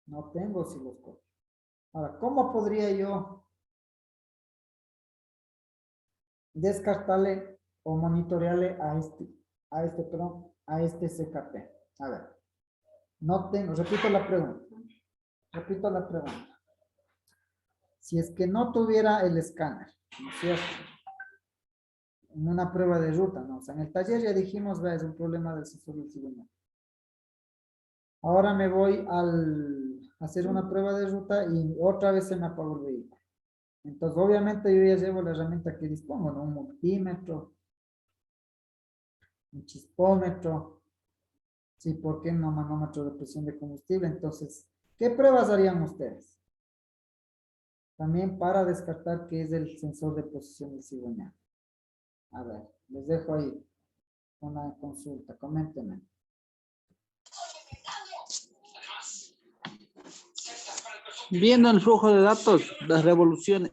No tengo osciloscopio. Ahora, ¿cómo podría yo descartarle o monitorearle a este CKP? A ver, no tengo, repito la pregunta. Si es que no tuviera el escáner, ¿no es cierto? En una prueba de ruta, ¿no? O sea, en el taller ya dijimos, vea, es un problema del sensor del cigüeñal. Ahora me voy a hacer una prueba de ruta y otra vez se me apagó el vehículo. Entonces, obviamente yo ya llevo la herramienta que dispongo, ¿no? Un multímetro, un chispómetro, sí, ¿por qué no manómetro de presión de combustible? Entonces, ¿qué pruebas harían ustedes? También para descartar que es el sensor de posición del cigüeñal. A ver, les dejo ahí una consulta, coméntenme. Viendo el flujo de datos, las revoluciones.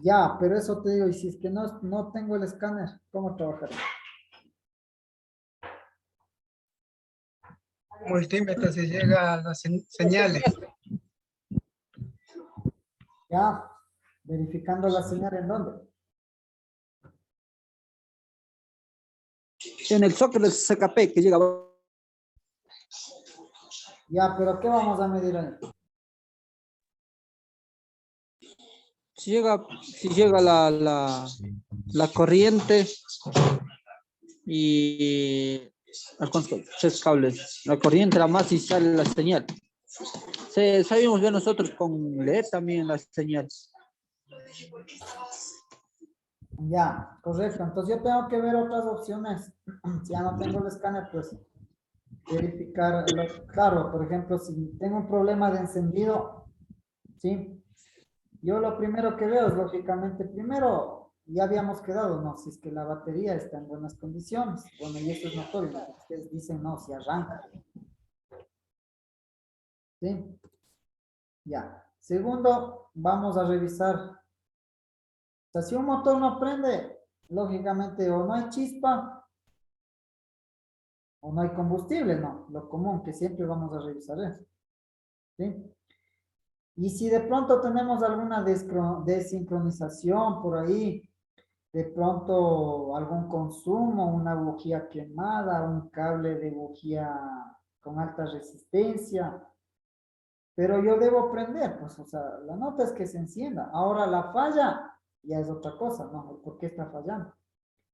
Ya, pero eso te digo, y si es que no tengo el escáner, ¿cómo trabajaré? Multímetro se llega a las señales. Ya, verificando la señal en dónde. En el socket del CKP que llega. Ya, pero ¿qué vamos a medir ahí? Si llega la corriente y tres cables. La corriente, la masa y sale la señal. Sabemos ver nosotros con LED también las señales. Ya, correcto. Entonces yo tengo que ver otras opciones. Si ya no tengo el escáner, pues verificar. Claro, por ejemplo, si tengo un problema de encendido, ¿sí? Yo lo primero que veo es, lógicamente, primero, ya habíamos quedado, ¿no? Si es que la batería está en buenas condiciones. Bueno, y eso es notorio, ¿no? Ustedes dicen, no, si arranca. ¿Sí? Ya. Segundo, vamos a revisar. O sea, si un motor no prende, lógicamente, o no hay chispa, o no hay combustible, ¿no? Lo común, que siempre vamos a revisar eso. ¿Sí? Y si de pronto tenemos alguna desincronización por ahí, de pronto algún consumo, una bujía quemada, un cable de bujía con alta resistencia, pero yo debo prender, pues, o sea, la nota es que se encienda. Ahora la falla ya es otra cosa, ¿no? ¿Por qué está fallando?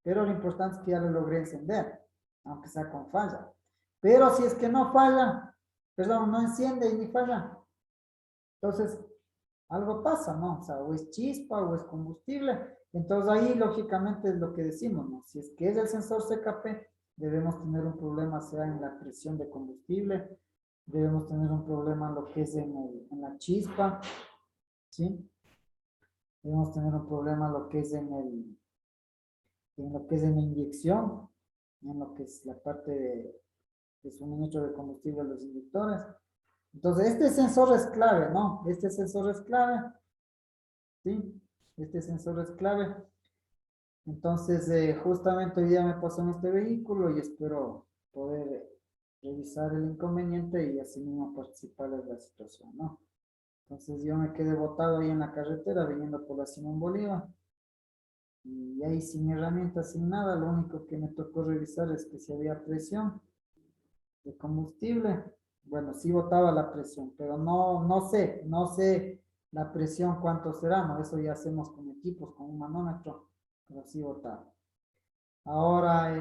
Pero lo importante es que ya lo logré encender, aunque sea con falla. Pero si es que no falla, perdón, no enciende y ni falla, entonces algo pasa, ¿no? O sea, o es chispa o es combustible. Entonces ahí lógicamente es lo que decimos, ¿no? Si es que es el sensor CKP, debemos tener un problema sea en la presión de combustible, debemos tener un problema en lo que es en la chispa, ¿sí? Debemos tener un problema en lo que es en lo que es en la inyección, en lo que es la parte de suministro de combustible a los inductores. Entonces, este sensor es clave, ¿no? Este sensor es clave, ¿sí? Este sensor es clave. Entonces, justamente hoy día me pasó en este vehículo y espero poder revisar el inconveniente y así mismo participar de la situación, ¿no? Entonces, yo me quedé botado ahí en la carretera viniendo por la Simón Bolívar y ahí sin herramientas, sin nada, lo único que me tocó revisar es que si había presión de combustible. Bueno, sí botaba la presión, pero no sé la presión cuánto será, ¿no? Eso ya hacemos con equipos, con un manómetro, pero sí botaba. Ahora,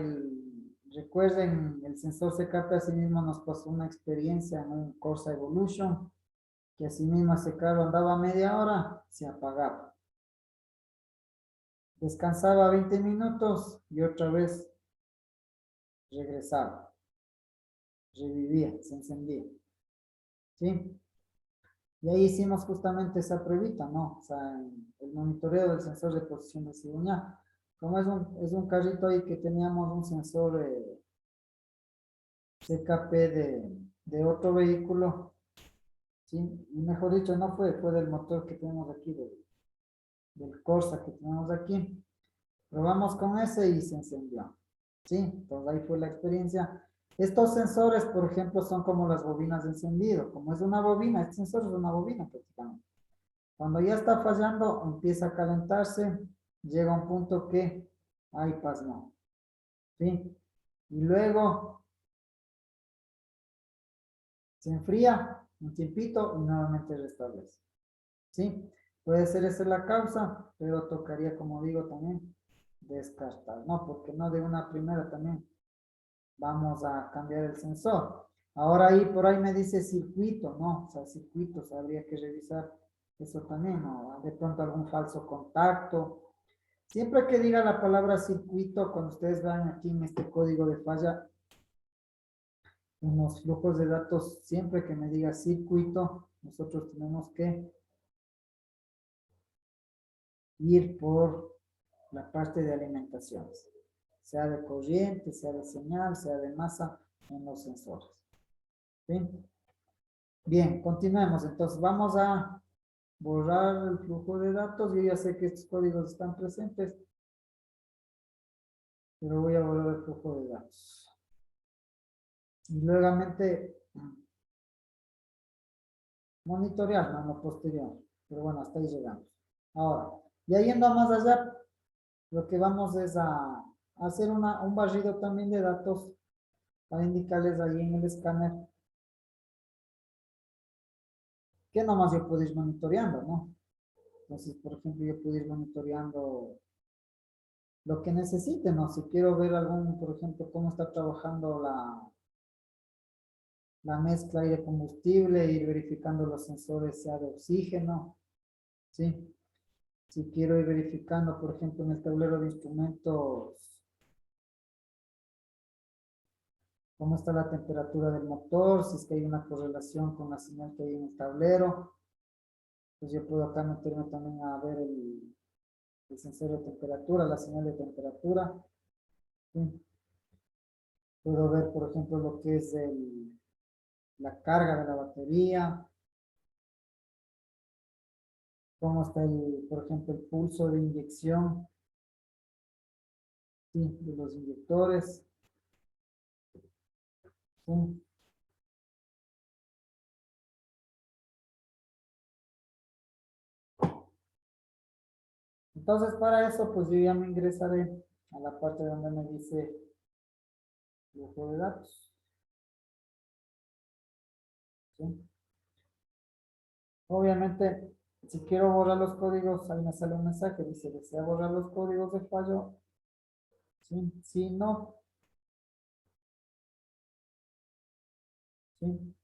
recuerden, el sensor CKP así mismo nos pasó una experiencia en un Corsa Evolution, que así mismo ese carro andaba media hora, se apagaba. Descansaba 20 minutos y otra vez regresaba. Revivía, se encendía. ¿Sí? Y ahí hicimos justamente esa pruebita, ¿no? O sea, el monitoreo del sensor de posición de cigüeña. Como es un carrito ahí que teníamos un sensor CKP de otro vehículo, ¿sí? Y mejor dicho, no fue del motor que tenemos aquí, del Corsa que tenemos aquí. Probamos con ese y se encendió, ¿sí? Entonces ahí fue la experiencia. Estos sensores, por ejemplo, son como las bobinas de encendido. Como es una bobina, este sensor es una bobina prácticamente. Cuando ya está fallando, empieza a calentarse, llega a un punto que, ay, pasmó, ¿sí? Y luego se enfría un tiempito y nuevamente restablece, ¿sí? Puede ser esa la causa, pero tocaría, como digo, también descartar, ¿no? Porque no de una primera también vamos a cambiar el sensor. Ahora ahí, por ahí me dice circuito, ¿no? O sea, circuitos, habría que revisar eso también, ¿no? De pronto algún falso contacto. Siempre que diga la palabra circuito, cuando ustedes vean aquí en este código de falla, En los flujos de datos, siempre que me diga circuito, nosotros tenemos que ir por la parte de alimentaciones, sea de corriente, sea de señal, sea de masa en los sensores. ¿Sí? Bien, continuemos. Entonces vamos a borrar el flujo de datos. Yo ya sé que estos códigos están presentes, pero voy a borrar el flujo de datos. Y luego monitorear, no, lo posterior. Pero bueno, hasta ahí llegamos. Ahora, ya yendo más allá, lo que vamos es a hacer un barrido también de datos para indicarles ahí en el escáner que nomás yo puedo ir monitoreando, ¿no? Entonces, por ejemplo, yo puedo ir monitoreando lo que necesite, ¿no? Si quiero ver algún, por ejemplo, cómo está trabajando la mezcla y de combustible, ir verificando los sensores, sea de oxígeno, ¿sí? Si quiero ir verificando, por ejemplo, en el tablero de instrumentos, cómo está la temperatura del motor, si es que hay una correlación con la señal que hay en el tablero, pues yo puedo acá meterme también a ver el sensor de temperatura, la señal de temperatura, ¿sí? Puedo ver, por ejemplo, lo que es la carga de la batería, cómo está por ejemplo, el pulso de inyección, ¿sí? De los inyectores, ¿sí? Entonces, para eso, pues yo ya me ingresaré a la parte donde me dice flujo de datos, ¿sí? Obviamente, si quiero borrar los códigos, ahí me sale un mensaje, dice, ¿desea borrar los códigos de fallo? Sí, sí, no, sí.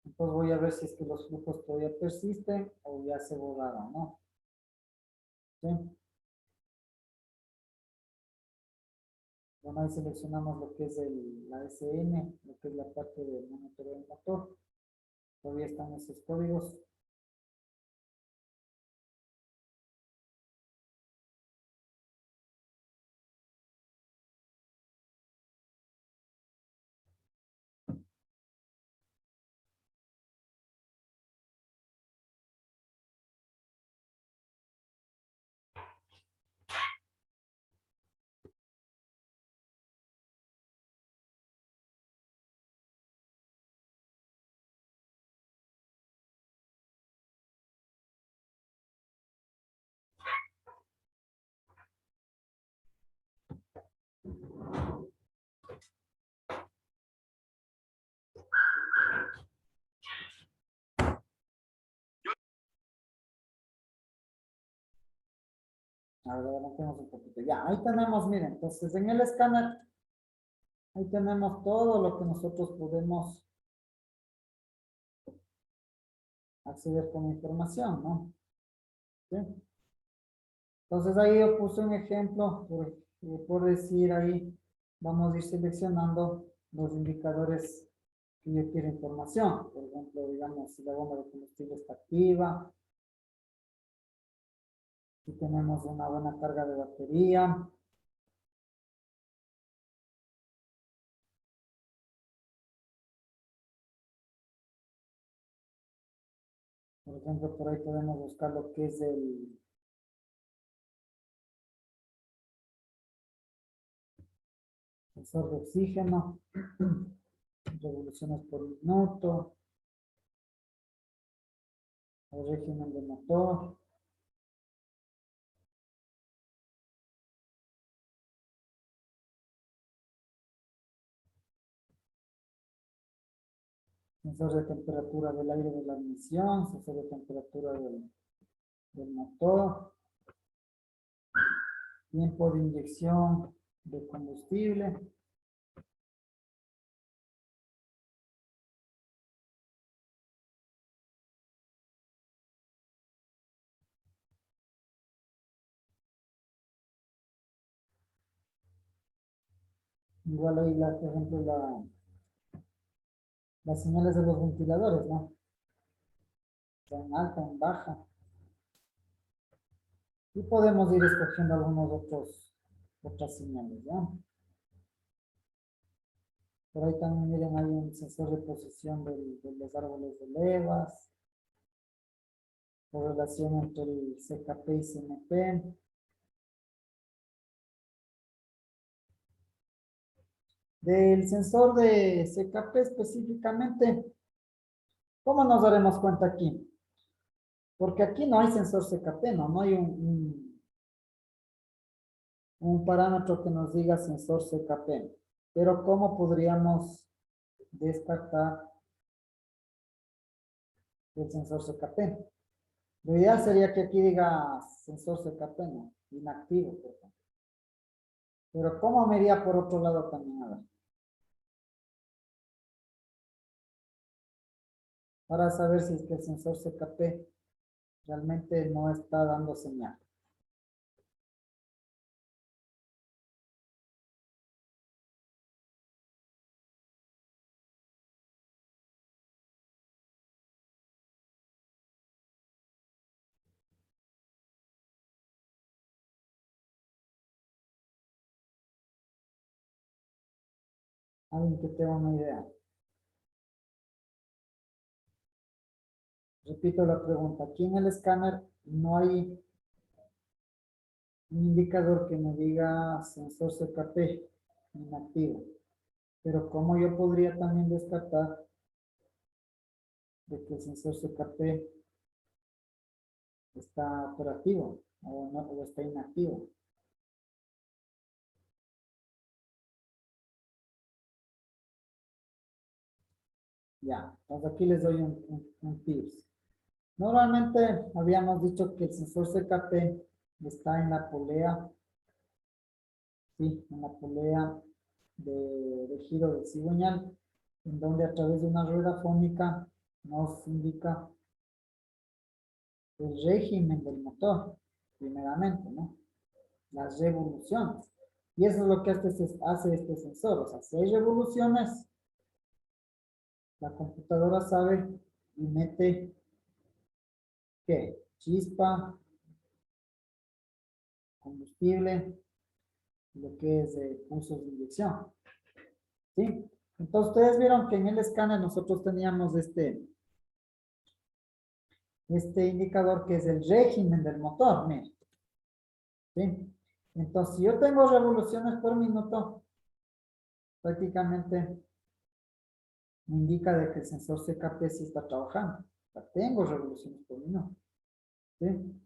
Entonces voy a ver si es que los flujos todavía persisten o ya se borraron, ¿no? ¿Sí? Bueno, ahí seleccionamos lo que es la SN, lo que es la parte del monitoreo del motor. Todavía están esos códigos. A ver, adelantemos un poquito. Ya, ahí tenemos, miren, entonces en el escáner, ahí tenemos todo lo que nosotros podemos acceder con información, ¿no? ¿Sí? Entonces ahí yo puse un ejemplo, por decir ahí, vamos a ir seleccionando los indicadores que yo quiero información. Por ejemplo, digamos, si la bomba de combustible está activa, si tenemos una buena carga de batería, por ejemplo, por ahí podemos buscar lo que es el sensor de oxígeno, revoluciones por minuto, el régimen de motor, sensor de temperatura del aire de la admisión, sensor de temperatura del motor, tiempo de inyección de combustible. Igual ahí, por ejemplo, las señales de los ventiladores, ¿no? En alta, en baja. Y podemos ir escogiendo algunos otras señales, ¿ya? Por ahí también miren, hay un sensor de posición de los árboles de levas, correlación entre el CKP y CMP. Del sensor de CKP específicamente, ¿cómo nos daremos cuenta aquí? Porque aquí no hay sensor CKP, no hay un parámetro que nos diga sensor CKP. Pero ¿cómo podríamos descartar el sensor CKP? Lo ideal sería que aquí diga sensor CKP, no, inactivo, por ejemplo. Pero ¿cómo me iría por otro lado también? A ver. Para saber si es que el sensor CKP realmente no está dando señal. Alguien que tenga una idea. Repito la pregunta. Aquí en el escáner no hay un indicador que me diga sensor CKP inactivo. Pero ¿cómo yo podría también descartar de que el sensor CKP está operativo o, no, o está inactivo? Ya, entonces aquí les doy un tips. Normalmente habíamos dicho que el sensor CKP está en la polea, sí, en la polea de giro del cigüeñal, en donde a través de una rueda fónica nos indica el régimen del motor, primeramente, ¿no? Las revoluciones. Y eso es lo que hace este sensor. O sea, si hay revoluciones, la computadora sabe y mete, ¿qué? Chispa, combustible, lo que es pulsos de inyección. ¿Sí? Entonces, ustedes vieron que en el escáner nosotros teníamos este indicador que es el régimen del motor, miren. ¿Sí? Entonces, si yo tengo revoluciones por minuto, prácticamente me indica de que el sensor CKP sí está trabajando. O sea, tengo revoluciones por minuto. ¿Sí?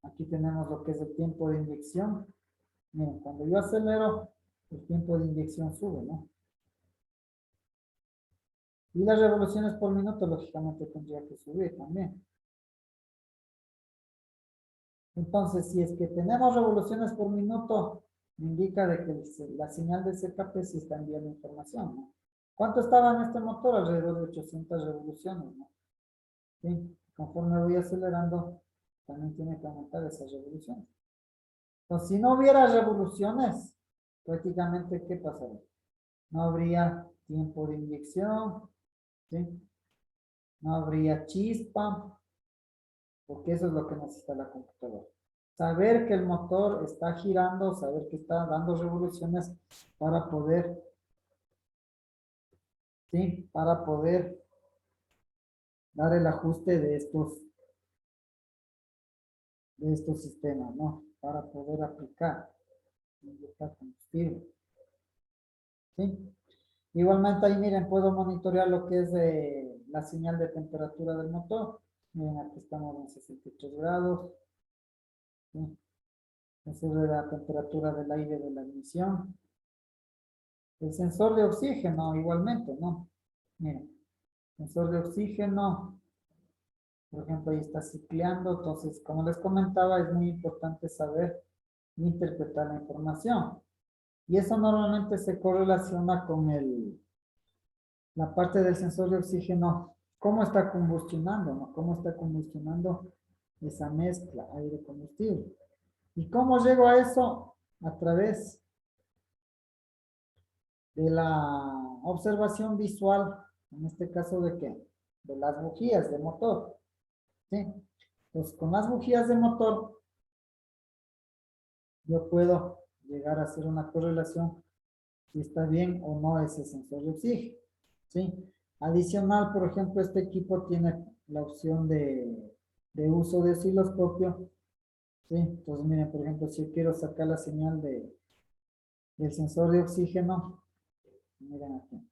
Aquí tenemos lo que es el tiempo de inyección. Miren, cuando yo acelero, el tiempo de inyección sube, ¿no? Y las revoluciones por minuto, lógicamente, tendría que subir también. Entonces, si es que tenemos revoluciones por minuto, me indica de que la señal de CKP sí está enviando información, ¿no? ¿Cuánto estaba en este motor? Alrededor de 800 revoluciones, ¿no? ¿Sí? Conforme voy acelerando, también tiene que aumentar esas revoluciones. Entonces, si no hubiera revoluciones, prácticamente, ¿qué pasaría? No habría tiempo de inyección, ¿sí? No habría chispa, porque eso es lo que necesita la computadora. Saber que el motor está girando, saber que está dando revoluciones para poder, ¿sí? Para poder dar el ajuste de estos sistemas, ¿no? Para poder aplicar, inyectar combustible, ¿sí? Igualmente ahí miren, puedo monitorear lo que es la señal de temperatura del motor. Miren, aquí estamos en 63 grados. ¿Sí? Esa es la temperatura del aire de la admisión. El sensor de oxígeno igualmente, ¿no? Miren, sensor de oxígeno, por ejemplo, ahí está cicleando. Entonces, como les comentaba, es muy importante saber interpretar la información. Y eso normalmente se correlaciona con la parte del sensor de oxígeno, cómo está combustionando, ¿no? Cómo está combustionando esa mezcla aire-combustible. ¿Y cómo llego a eso? a través de la observación visual, en este caso de qué? De las bujías de motor. ¿Sí? Entonces, con las bujías de motor, yo puedo llegar a hacer una correlación si está bien o no ese sensor de oxígeno. ¿Sí? Adicional, por ejemplo, este equipo tiene la opción de uso de osciloscopio. ¿Sí? Entonces, miren, por ejemplo, si yo quiero sacar la señal del sensor de oxígeno, miren aquí.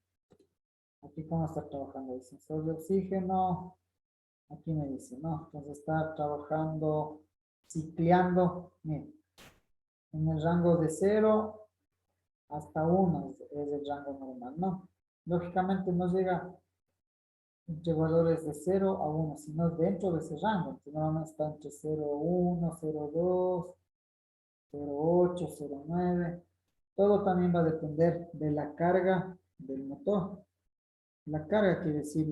Aquí cómo está trabajando el sensor de oxígeno. Aquí me dice, no, entonces está trabajando, cicleando, miren, en el rango de 0 hasta 1 es el rango normal, ¿no? Lógicamente no llega entre valores de 0 a 1, sino dentro de ese rango. Entonces normalmente está entre 0,1, 0,2, 0,8, 0,9. Todo también va a depender de la carga del motor. La carga quiere decir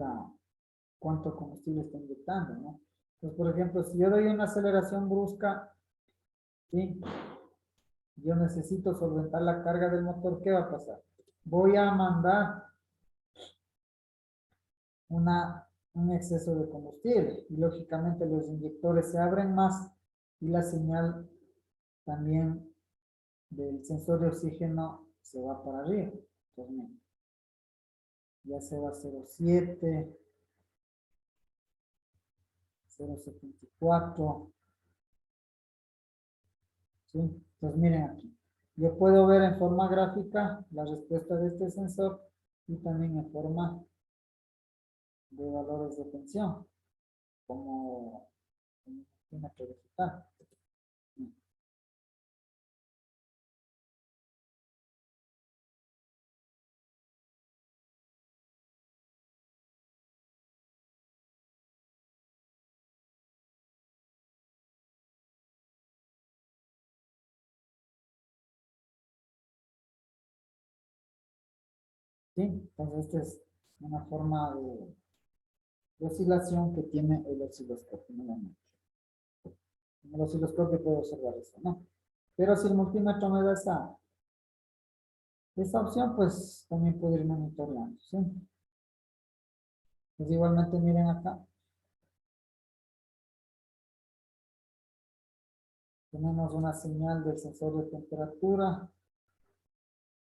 cuánto combustible está inyectando, ¿no? Entonces, por ejemplo, si yo doy una aceleración brusca, ¿sí? Yo necesito solventar la carga del motor, ¿qué va a pasar? Voy a mandar un exceso de combustible y lógicamente los inyectores se abren más y la señal también del sensor de oxígeno se va para arriba. Entonces, miren, ya se va a 0,7, 0,74. ¿Sí? Entonces miren aquí. Yo puedo ver en forma gráfica la respuesta de este sensor y también en forma de valores de tensión, como un parquímetro digital. ¿Sí? Entonces esta es una forma de oscilación que tiene el osciloscopio nuevamente. En el osciloscopio puedo observar eso, ¿no? Pero si el multímetro me da esa opción, pues también puedo ir monitoreando, ¿sí? Pues igualmente miren acá. Tenemos una señal del sensor de temperatura.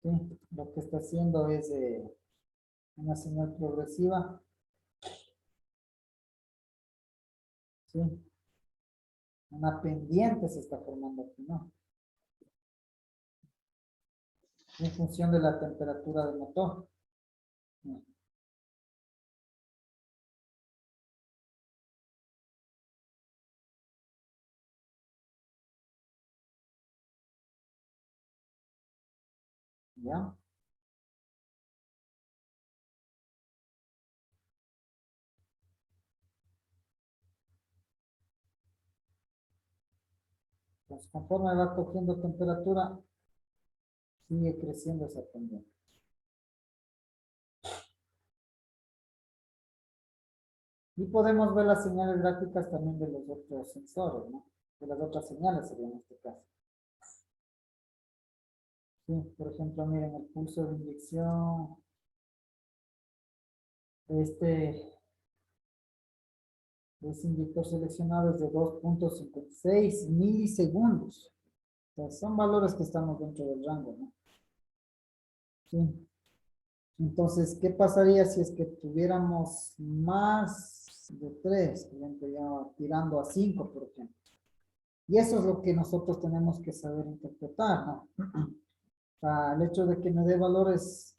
¿Sí? Lo que está haciendo es una señal progresiva. ¿Sí? Una pendiente se está formando aquí, ¿no? En función de la temperatura del motor. ¿No? ¿Ya? Pues conforme va cogiendo temperatura, sigue creciendo esa pendiente. Y podemos ver las señales gráficas también de los otros sensores, ¿no? De las otras señales sería en este caso. Sí, por ejemplo, miren el pulso de inyección. Este inyector seleccionado es de 2,56 milisegundos. O sea, son valores que estamos dentro del rango, ¿no? Sí. Entonces, ¿qué pasaría si es que tuviéramos más de 3? Por ejemplo, ya tirando a 5, por ejemplo. Y eso es lo que nosotros tenemos que saber interpretar, ¿no? O sea, el hecho de que me dé valores,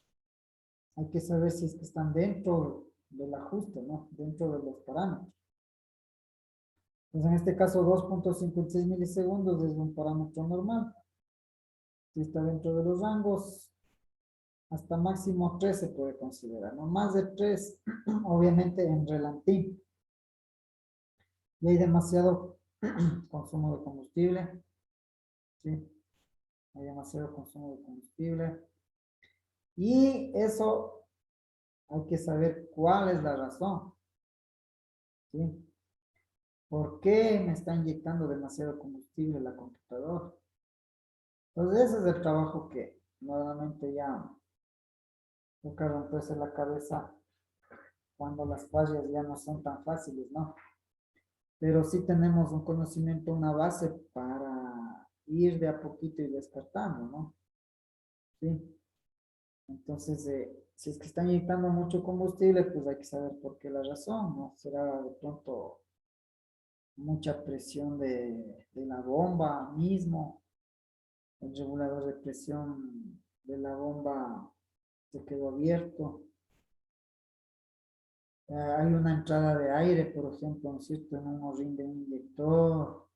hay que saber si es que están dentro del ajuste, ¿no? Dentro de los parámetros. Entonces, en este caso, 2,56 milisegundos es un parámetro normal. Si está dentro de los rangos, hasta máximo 3 se puede considerar, ¿no? Más de 3, obviamente en relantín. Y hay demasiado consumo de combustible. ¿Sí? Hay demasiado consumo de combustible. Y eso hay que saber cuál es la razón. ¿Sí? ¿Por qué me está inyectando demasiado combustible la computadora? Entonces ese es el trabajo que nuevamente ya toca romperse la cabeza cuando las fallas ya no son tan fáciles, ¿no? Pero sí tenemos un conocimiento, una base para ir de a poquito y descartando, ¿no? Sí. Entonces, si es que están inyectando mucho combustible, pues hay que saber por qué la razón, ¿no? Será de pronto mucha presión de la bomba mismo, el regulador de presión de la bomba se quedó abierto. Hay una entrada de aire, por ejemplo, ¿no es cierto? En un o-ring de un inyector,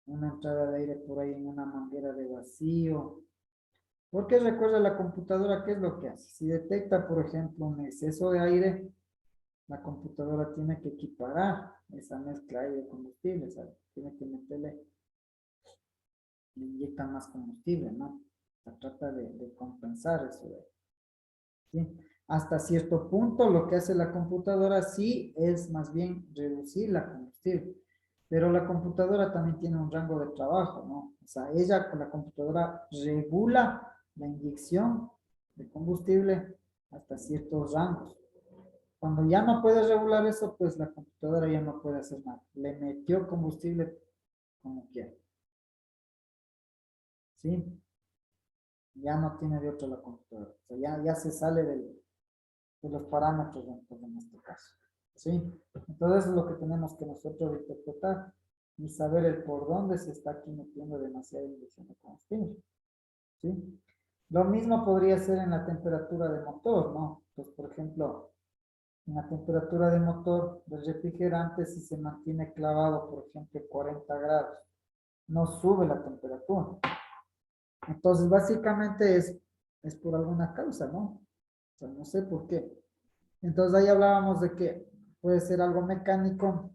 una entrada de aire por ahí en una manguera de vacío. Porque recuerda la computadora, ¿qué es lo que hace? Si detecta, por ejemplo, un exceso de aire, la computadora tiene que equiparar esa mezcla aire-combustible, ¿sabes? Tiene que meterle, le inyecta más combustible, ¿no? Se trata de compensar eso, ¿sí? Hasta cierto punto lo que hace la computadora sí es más bien reducir la combustible, pero la computadora también tiene un rango de trabajo, ¿no? O sea, ella con la computadora regula la inyección de combustible hasta ciertos rangos. Cuando ya no puede regular eso, pues la computadora ya no puede hacer nada. Le metió combustible como quiera, ¿sí? Ya no tiene de otro la computadora. O sea, ya se sale de los parámetros en este caso. ¿Sí? Entonces eso es lo que tenemos que nosotros interpretar y saber el por dónde se está aquí metiendo demasiada inyección de combustible. ¿Sí? Lo mismo podría ser en la temperatura de motor, ¿no? Pues, por ejemplo, en la temperatura de motor del refrigerante, si se mantiene clavado, por ejemplo, 40 grados, no sube la temperatura. Entonces, básicamente es por alguna causa, ¿no? O sea, no sé por qué. Entonces ahí hablábamos de que puede ser algo mecánico,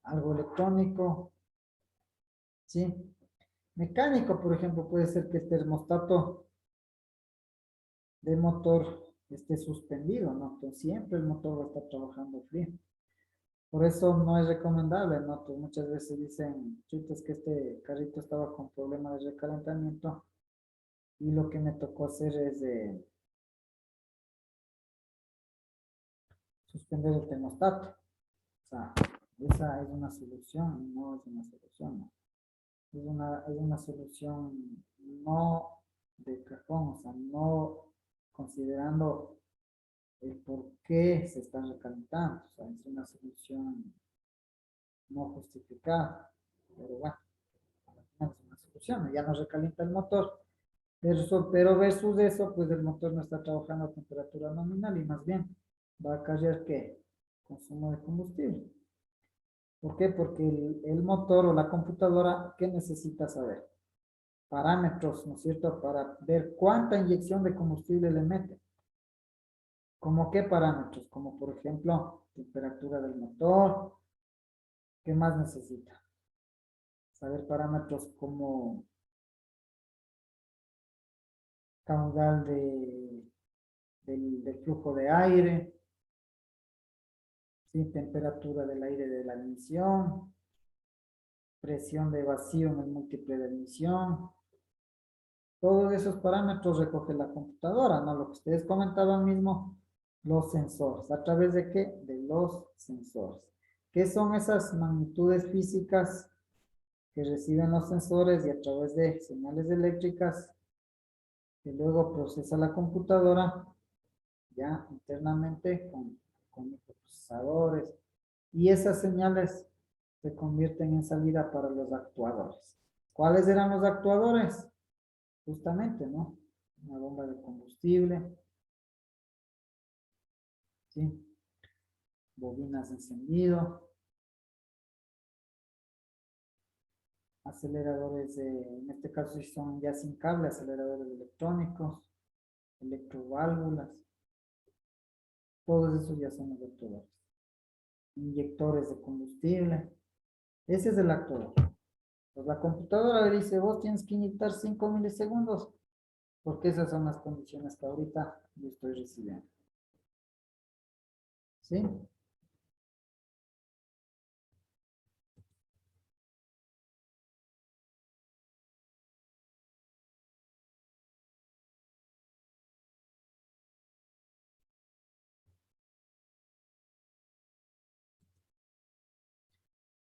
algo electrónico, ¿sí? Mecánico, por ejemplo, puede ser que el termostato de motor esté suspendido, ¿no? Entonces siempre el motor va a estar trabajando frío. Por eso no es recomendable, ¿no? Pues muchas veces dicen, chutas, que este carrito estaba con problemas de recalentamiento y lo que me tocó hacer es suspender el termostato. O sea, esa es una solución, no es una solución, ¿no? Es una solución no de cajón, o sea, no considerando el por qué se está recalentando, o sea, es una solución no justificada, pero bueno, es una solución, ya no recalienta el motor, pero versus eso, pues el motor no está trabajando a temperatura nominal y más bien va a cargar ¿qué? Consumo de combustible. ¿Por qué? Porque el motor o la computadora, ¿qué necesita saber? Parámetros, ¿no es cierto? Para ver cuánta inyección de combustible le mete. ¿Cómo qué parámetros? Como por ejemplo, temperatura del motor. ¿Qué más necesita? Saber parámetros como caudal del flujo de aire, ¿sí? Temperatura del aire de la admisión, presión de vacío en el múltiple de admisión. Todos esos parámetros recoge la computadora, ¿no? Lo que ustedes comentaban mismo, los sensores. ¿A través de qué? De los sensores. ¿Qué son esas magnitudes físicas que reciben los sensores y a través de señales eléctricas que luego procesa la computadora ya internamente con microprocesadores? Y esas señales se convierten en salida para los actuadores. ¿Cuáles eran los actuadores? Justamente, ¿no? Una bomba de combustible, ¿sí? Bobinas de encendido, aceleradores en este caso si son ya sin cable, aceleradores electrónicos, electroválvulas, todos esos ya son los actuadores. Inyectores de combustible, ese es el actuador. Pues la computadora le dice, vos tienes que inyectar 5 milisegundos, porque esas son las condiciones que ahorita yo estoy recibiendo. ¿Sí?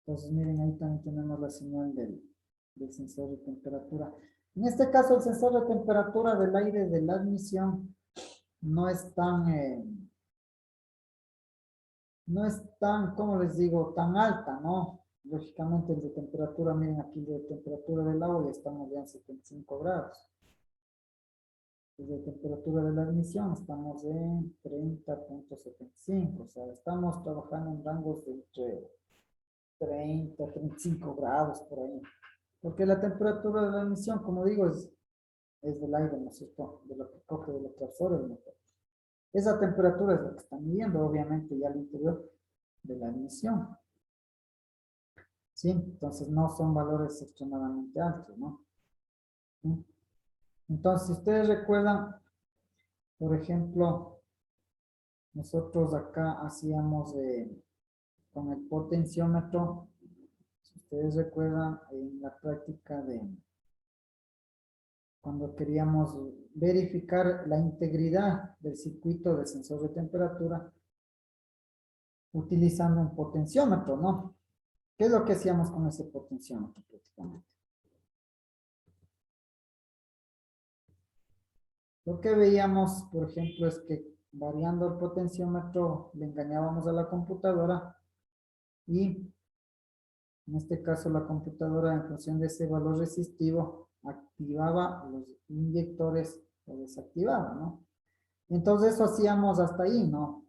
Entonces, miren, ahí también tenemos la señal del sensor de temperatura. En este caso, el sensor de temperatura del aire de la admisión no es tan, ¿cómo les digo?, tan alta, ¿no? Lógicamente, el de temperatura, miren aquí, el de temperatura del agua ya estamos ya en 75 grados. El de temperatura de la admisión estamos en 30.75, o sea, estamos trabajando en rangos de entre 30, 35 grados por ahí. Porque la temperatura de la admisión, como digo, es del aire, ¿no es cierto? De lo que coge, de lo que absorbe el motor. Esa temperatura es lo que están midiendo, obviamente, ya al interior de la admisión. ¿Sí? Entonces no son valores extremadamente altos, ¿no? ¿Sí? Entonces, si ustedes recuerdan, por ejemplo, nosotros acá hacíamos con el potenciómetro, si ustedes recuerdan, en la práctica de cuando queríamos verificar la integridad del circuito de sensor de temperatura utilizando un potenciómetro, ¿no? ¿Qué es lo que hacíamos con ese potenciómetro prácticamente? Lo que veíamos, por ejemplo, es que variando el potenciómetro le engañábamos a la computadora y en este caso la computadora en función de ese valor resistivo activaba los inyectores o desactivaba, ¿no? Entonces eso hacíamos hasta ahí, ¿no?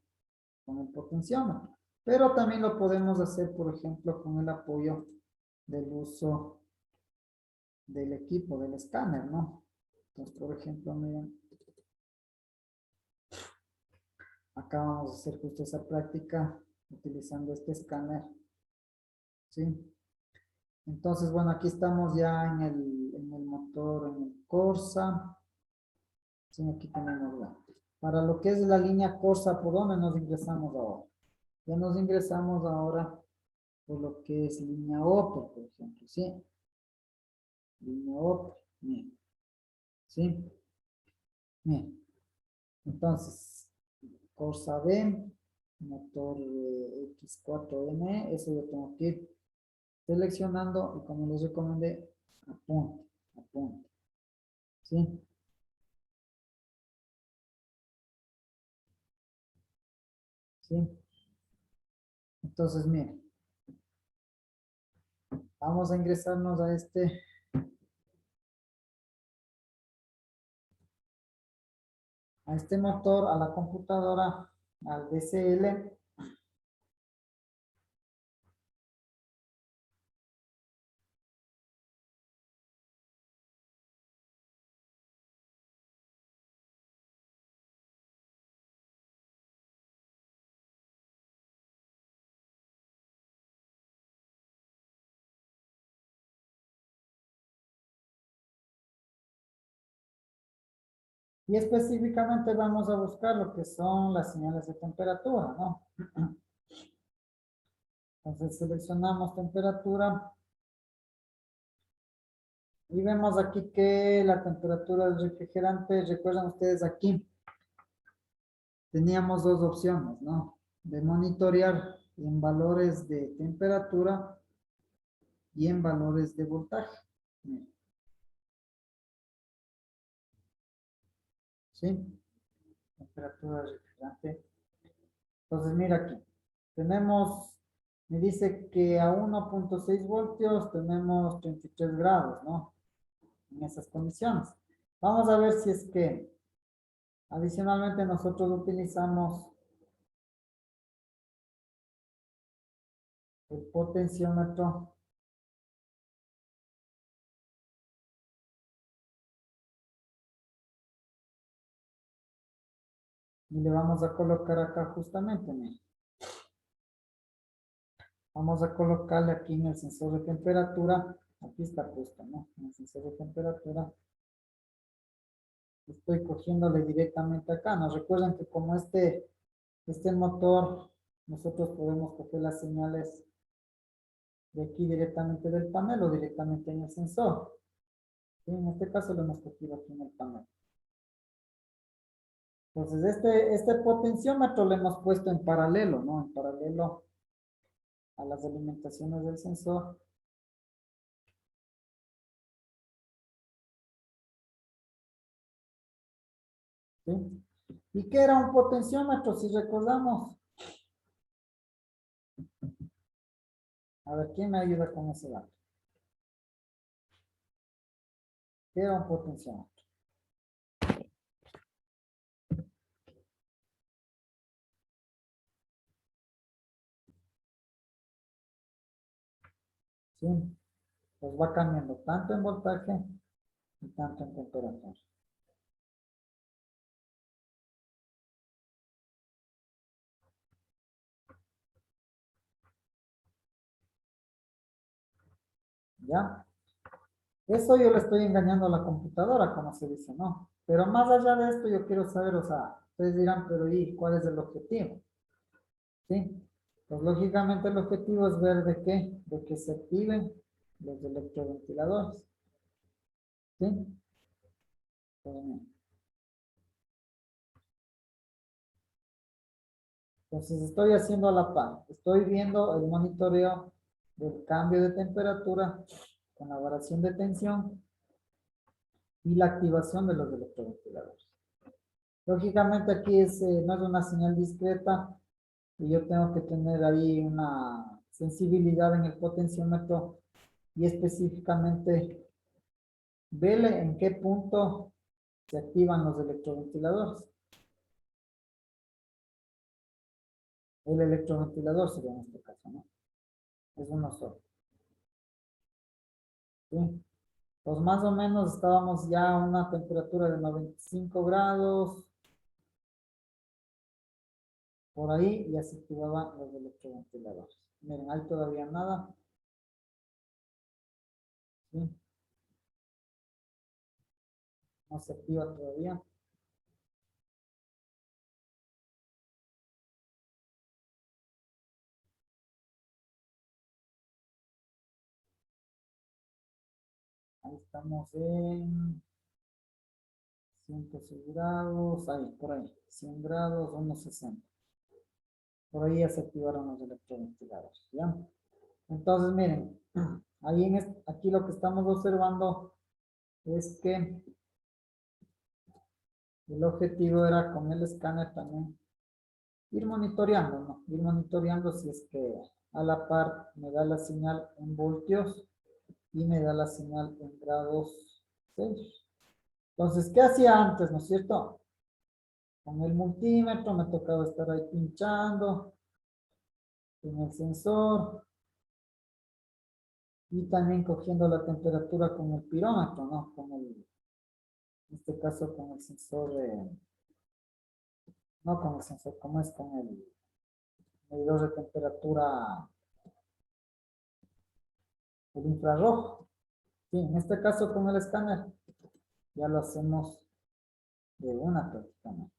Con el potenciómetro. Pero también lo podemos hacer, por ejemplo, con el apoyo del uso del equipo, del escáner, ¿no? Entonces, por ejemplo, miren, acá vamos a hacer justo esa práctica utilizando este escáner, ¿sí? Entonces, bueno, aquí estamos ya en el motor, en el Corsa. Sí, aquí tenemos ya. Para lo que es la línea Corsa, ¿por dónde nos ingresamos ahora? Ya nos ingresamos ahora por lo que es línea Opel, por ejemplo, ¿sí? Línea Opel, bien. ¿Sí? Bien. Entonces, Corsa B, motor X4M, eso yo tengo que ir seleccionando y como les recomendé, apunte, apunte. ¿Sí? ¿Sí? Entonces, miren, vamos a ingresarnos a este motor, a la computadora, al DCL. Y específicamente vamos a buscar lo que son las señales de temperatura, ¿no? Entonces seleccionamos temperatura y vemos aquí que la temperatura del refrigerante, recuerdan ustedes aquí, teníamos dos opciones, ¿no? De monitorear en valores de temperatura y en valores de voltaje. ¿Sí? Temperatura del refrigerante. Entonces, mira aquí. Tenemos, me dice que a 1.6 voltios tenemos 33 grados, ¿no? En esas condiciones. Vamos a ver si es que adicionalmente nosotros utilizamos el potenciómetro. Y le vamos a colocar acá justamente, miren. Vamos a colocarle aquí en el sensor de temperatura. Aquí está puesto, ¿no? En el sensor de temperatura. Estoy cogiéndole directamente acá. Nos recuerdan que como este motor, nosotros podemos coger las señales de aquí directamente del panel o directamente en el sensor. ¿Sí? En este caso lo hemos cogido aquí en el panel. Entonces, este potenciómetro lo hemos puesto en paralelo, ¿no? En paralelo a las alimentaciones del sensor. ¿Sí? ¿Y qué era un potenciómetro? Si recordamos. A ver, ¿quién me ayuda con ese dato? ¿Qué era un potenciómetro? ¿Sí? Pues va cambiando tanto en voltaje y tanto en temperatura. ¿Ya? Eso yo le estoy engañando a la computadora, como se dice, ¿no? Pero más allá de esto, yo quiero saber, o sea, ustedes dirán, pero ¿y cuál es el objetivo? ¿Sí? Pues lógicamente el objetivo es ver de qué, de que se activen los electroventiladores. ¿Sí? Entonces estoy haciendo a la par, estoy viendo el monitoreo del cambio de temperatura con la variación de tensión y la activación de los electroventiladores. Lógicamente aquí no es una señal discreta y yo tengo que tener ahí una sensibilidad en el potenciómetro y específicamente verle en qué punto se activan los electroventiladores. El electroventilador sería en este caso, ¿no? Es uno solo. ¿Sí? Pues más o menos estábamos ya a una temperatura de 95 grados. Por ahí ya se activaban los electroventiladores. Miren, hay todavía nada. ¿Sí? No se activa todavía. Ahí estamos en 106 grados. Ahí, por ahí. 100 grados, unos 60. Por ahí ya se activaron los electroventiladores. ¿Ya? Entonces, miren, ahí aquí lo que estamos observando es que el objetivo era con el escáner también ir monitoreando, ¿no? Ir monitoreando si es que a la par me da la señal en voltios y me da la señal en grados Celsius. Entonces, ¿qué hacía antes, no es cierto? Con el multímetro me tocaba estar ahí pinchando en el sensor y también cogiendo la temperatura con el pirómetro, ¿no? En este caso con el sensor de, no con el sensor, como es con el medidor de temperatura, el infrarrojo. Sí, en este caso con el escáner ya lo hacemos de una prácticamente.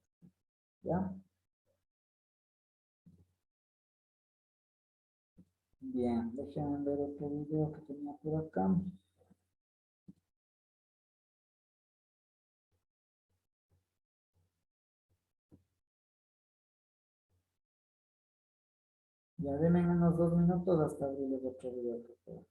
¿Ya? Bien, déjenme ver otro video que tenía por acá. Ya denme unos 2 minutos hasta abrir el otro video que tengo.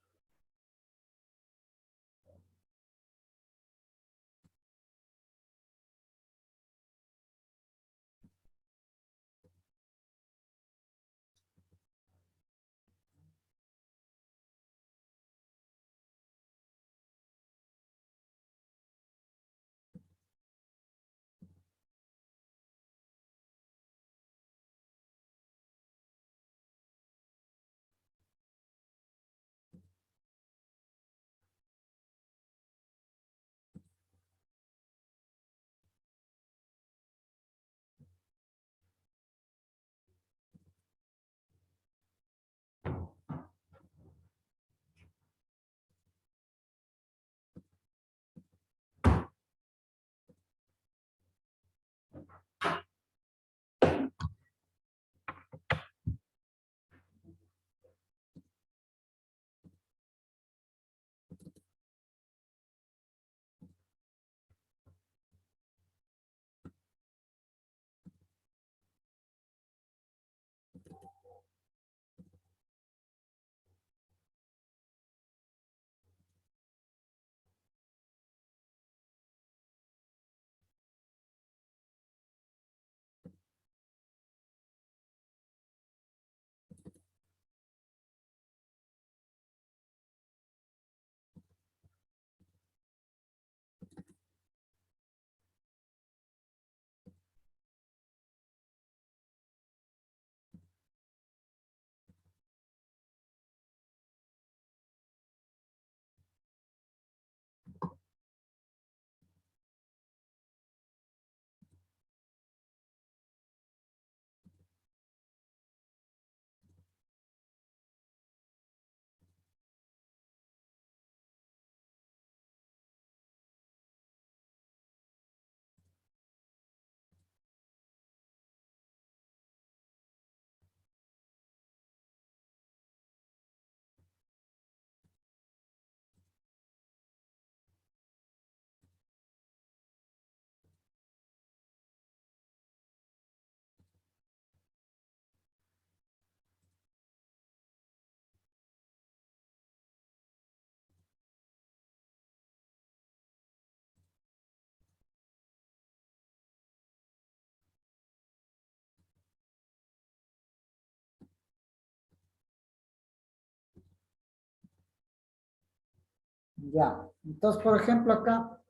Ya. Entonces, por ejemplo, acá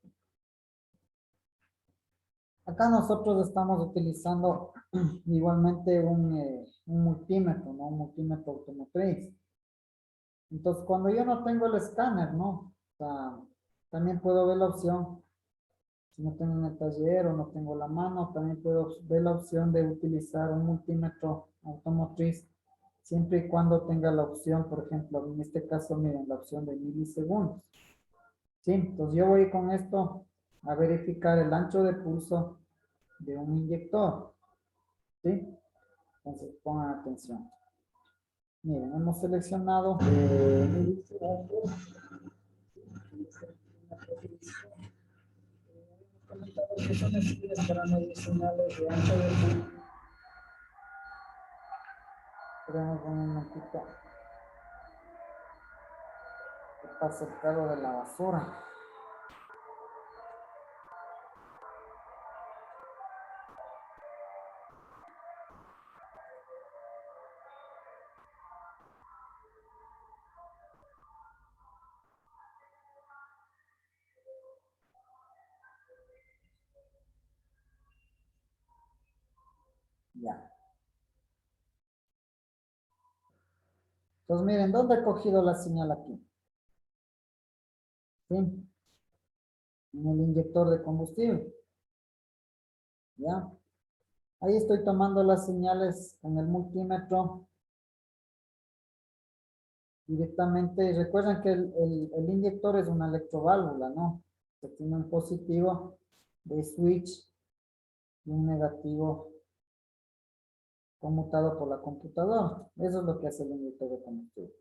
nosotros estamos utilizando igualmente un multímetro, ¿no? Un multímetro automotriz. Entonces, cuando yo no tengo el escáner, ¿no? O sea, también puedo ver la opción, si no tengo en el taller o no tengo la mano, también puedo ver la opción de utilizar un multímetro automotriz, siempre y cuando tenga la opción, por ejemplo, en este caso, miren, la opción de milisegundos. Sí, entonces yo voy con esto a verificar el ancho de pulso de un inyector. ¿Sí? Entonces pongan atención. Miren, hemos seleccionado que son estudios para medir señales de ancho de pulso. Esperemos un momentito. Que pase el carro de la basura. Ya. Entonces miren, ¿dónde he cogido la señal aquí? ¿Sí? En el inyector de combustible. ¿Ya? Ahí estoy tomando las señales con el multímetro directamente. Recuerden que el inyector es una electroválvula, ¿no? Que tiene un positivo de switch y un negativo conmutado por la computadora. Eso es lo que hace el inyector de combustible.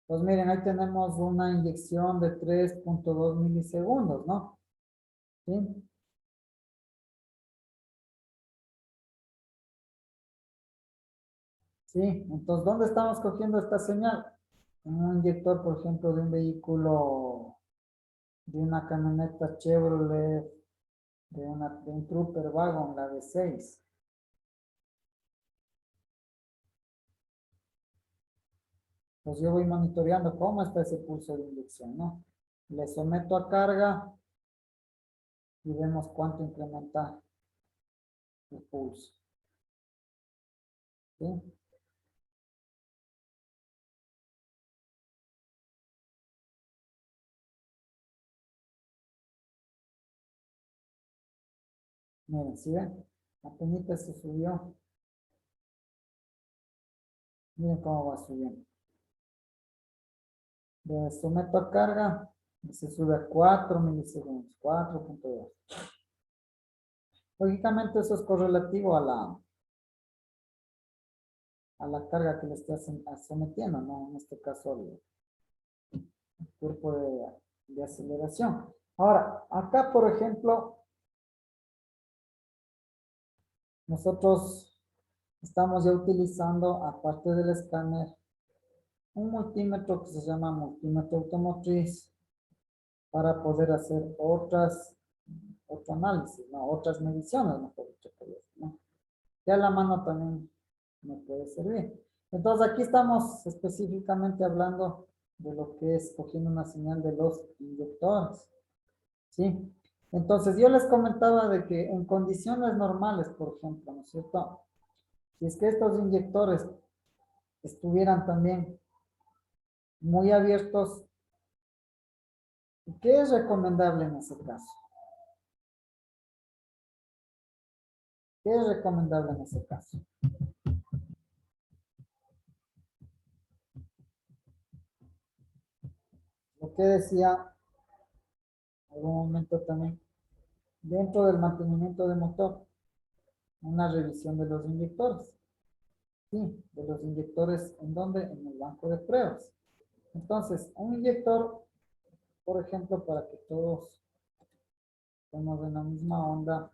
Pues miren, ahí tenemos una inyección de 3.2 milisegundos, ¿no? ¿Sí? Sí, entonces, ¿dónde estamos cogiendo esta señal? En un inyector, por ejemplo, de un vehículo, de una camioneta Chevrolet, de un Trooper Wagon, la V6. Pues yo voy monitoreando cómo está ese pulso de inyección, ¿no? Le someto a carga y vemos cuánto incrementa el pulso. ¿Sí? Miren, ¿sí ven? Apenas se subió. Miren cómo va subiendo. Le someto a carga y se sube a 4 milisegundos, 4.2. Lógicamente eso es correlativo a la carga que le esté sometiendo, ¿no? En este caso el cuerpo de aceleración. Ahora, acá por ejemplo, nosotros estamos ya utilizando, aparte del escáner, un multímetro que se llama multímetro automotriz para poder hacer otro análisis, ¿no? Otras mediciones, mejor dicho, ¿no? Que a la mano también me puede servir. Entonces aquí estamos específicamente hablando de lo que es cogiendo una señal de los inyectores. ¿Sí? Entonces yo les comentaba de que en condiciones normales, por ejemplo, ¿no es cierto? Si es que estos inyectores estuvieran también muy abiertos, ¿qué es recomendable en ese caso? ¿Qué es recomendable en ese caso? Lo que decía en algún momento también, dentro del mantenimiento de motor, una revisión de los inyectores. Sí, de los inyectores, ¿en dónde? En el banco de pruebas. Entonces, un inyector, por ejemplo, para que todos estemos en la misma onda,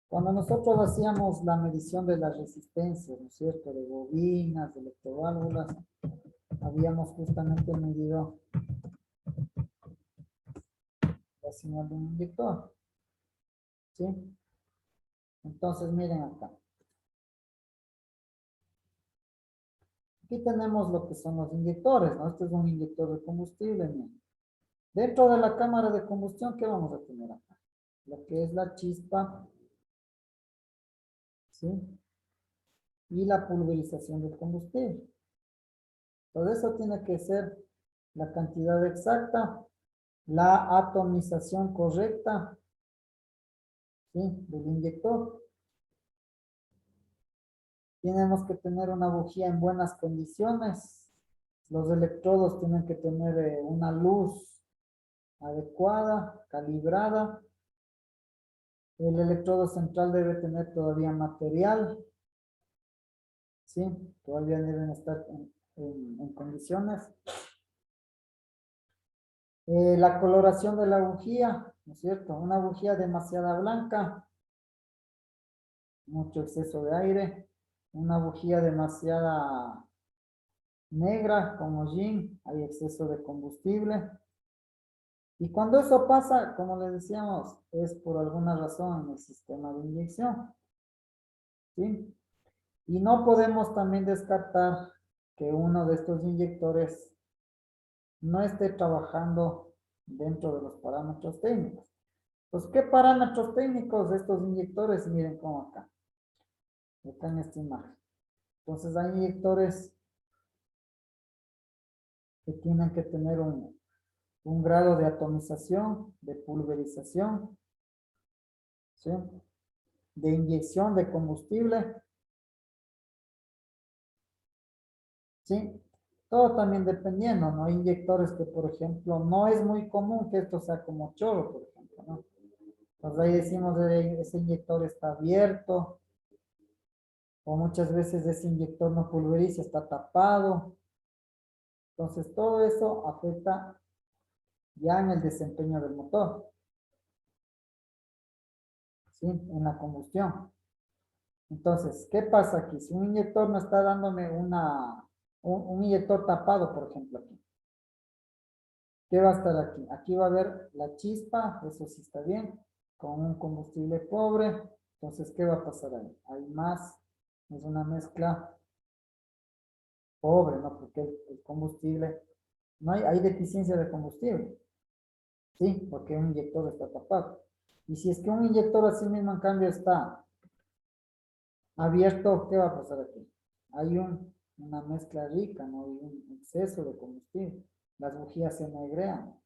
cuando nosotros hacíamos la medición de las resistencias, ¿no es cierto? De bobinas, de electroválvulas, habíamos justamente medido la señal de un inyector. ¿Sí? Entonces, miren acá. Aquí tenemos lo que son los inyectores, ¿no? Este es un inyector de combustible, miren. Dentro de la cámara de combustión, ¿qué vamos a tener acá? Lo que es la chispa, ¿sí? Y la pulverización del combustible. Todo eso tiene que ser la cantidad exacta, la atomización correcta, ¿sí? Del inyector. Tenemos que tener una bujía en buenas condiciones. Los electrodos tienen que tener una luz adecuada, calibrada. El electrodo central debe tener todavía material. ¿Sí? Todavía deben estar en condiciones. La coloración de la bujía, ¿no es cierto? Una bujía demasiado blanca, mucho exceso de aire. Una bujía demasiada negra, como yin, hay exceso de combustible. Y cuando eso pasa, como les decíamos, es por alguna razón en el sistema de inyección. ¿Sí? Y no podemos también descartar que uno de estos inyectores no esté trabajando dentro de los parámetros técnicos. Pues, ¿qué parámetros técnicos de estos inyectores? Miren cómo acá en esta imagen. Entonces, hay inyectores que tienen que tener un grado de atomización, de pulverización, ¿sí? De inyección de combustible, ¿sí? Todo también dependiendo, ¿no? Hay inyectores que, por ejemplo, no es muy común que esto sea como chorro, por ejemplo, ¿no? Entonces ahí decimos, ese inyector está abierto, o muchas veces ese inyector no pulveriza, está tapado. Entonces todo eso afecta ya en el desempeño del motor, ¿sí? En la combustión. Entonces, ¿qué pasa aquí? Si un inyector no está dándome un inyector tapado, por ejemplo, aquí. ¿Qué va a estar aquí? Aquí va a haber la chispa, eso sí está bien, con un combustible pobre. Entonces, ¿qué va a pasar ahí? Hay más, es una mezcla pobre, ¿no? Porque el combustible, no hay deficiencia de combustible, ¿sí? Porque un inyector está tapado. Y si es que un inyector así mismo, en cambio, está abierto, ¿qué va a pasar aquí? Hay una mezcla rica, ¿no? Hay un exceso de combustible. Las bujías se negrean,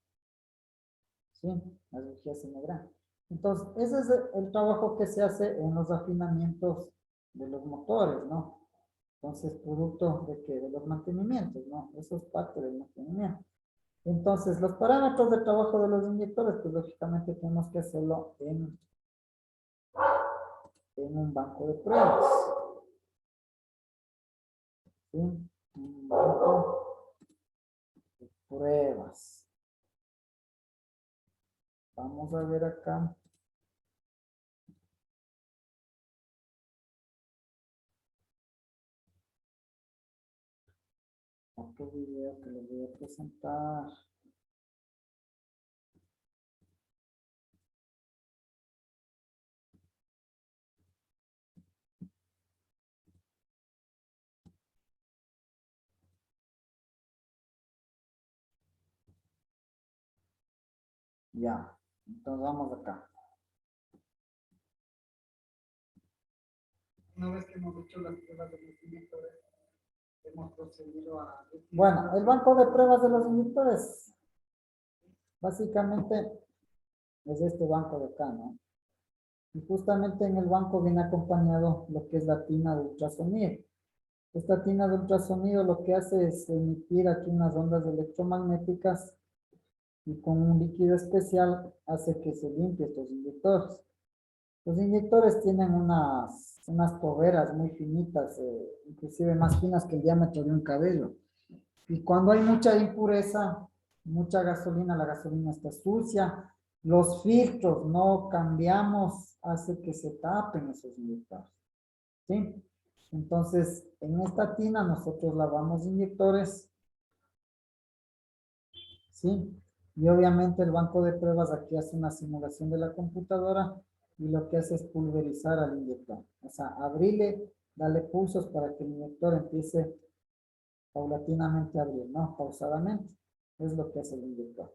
¿sí? Las bujías se negrean. Entonces, ese es el trabajo que se hace en los afinamientos de los motores, ¿no? Entonces, producto de qué? De los mantenimientos, ¿no? Eso es parte del mantenimiento. Entonces, los parámetros de trabajo de los inyectores, pues lógicamente tenemos que hacerlo en un banco de pruebas. ¿Sí? Un banco de pruebas. Vamos a ver acá. Otro video que les voy a presentar. Ya, entonces vamos acá. Una vez que hemos hecho las pruebas de movimiento, hemos procedido a... Bueno, el banco de pruebas de los inyectores, básicamente, es este banco de acá, ¿no? Y justamente en el banco viene acompañado lo que es la tina de ultrasonido. Esta tina de ultrasonido lo que hace es emitir aquí unas ondas electromagnéticas y con un líquido especial hace que se limpie estos inyectores. Los inyectores tienen unas toberas muy finitas, inclusive más finas que el diámetro de un cabello. Y cuando hay mucha impureza, mucha gasolina, la gasolina está sucia, los filtros no cambiamos, hace que se tapen esos inyectores. ¿Sí? Entonces, en esta tina nosotros lavamos inyectores, ¿sí? Y obviamente el banco de pruebas aquí hace una simulación de la computadora y lo que hace es pulverizar al inyector. O sea, abrirle, darle pulsos para que el inyector empiece paulatinamente a abrir, ¿no? Pausadamente. Es lo que hace el inyector.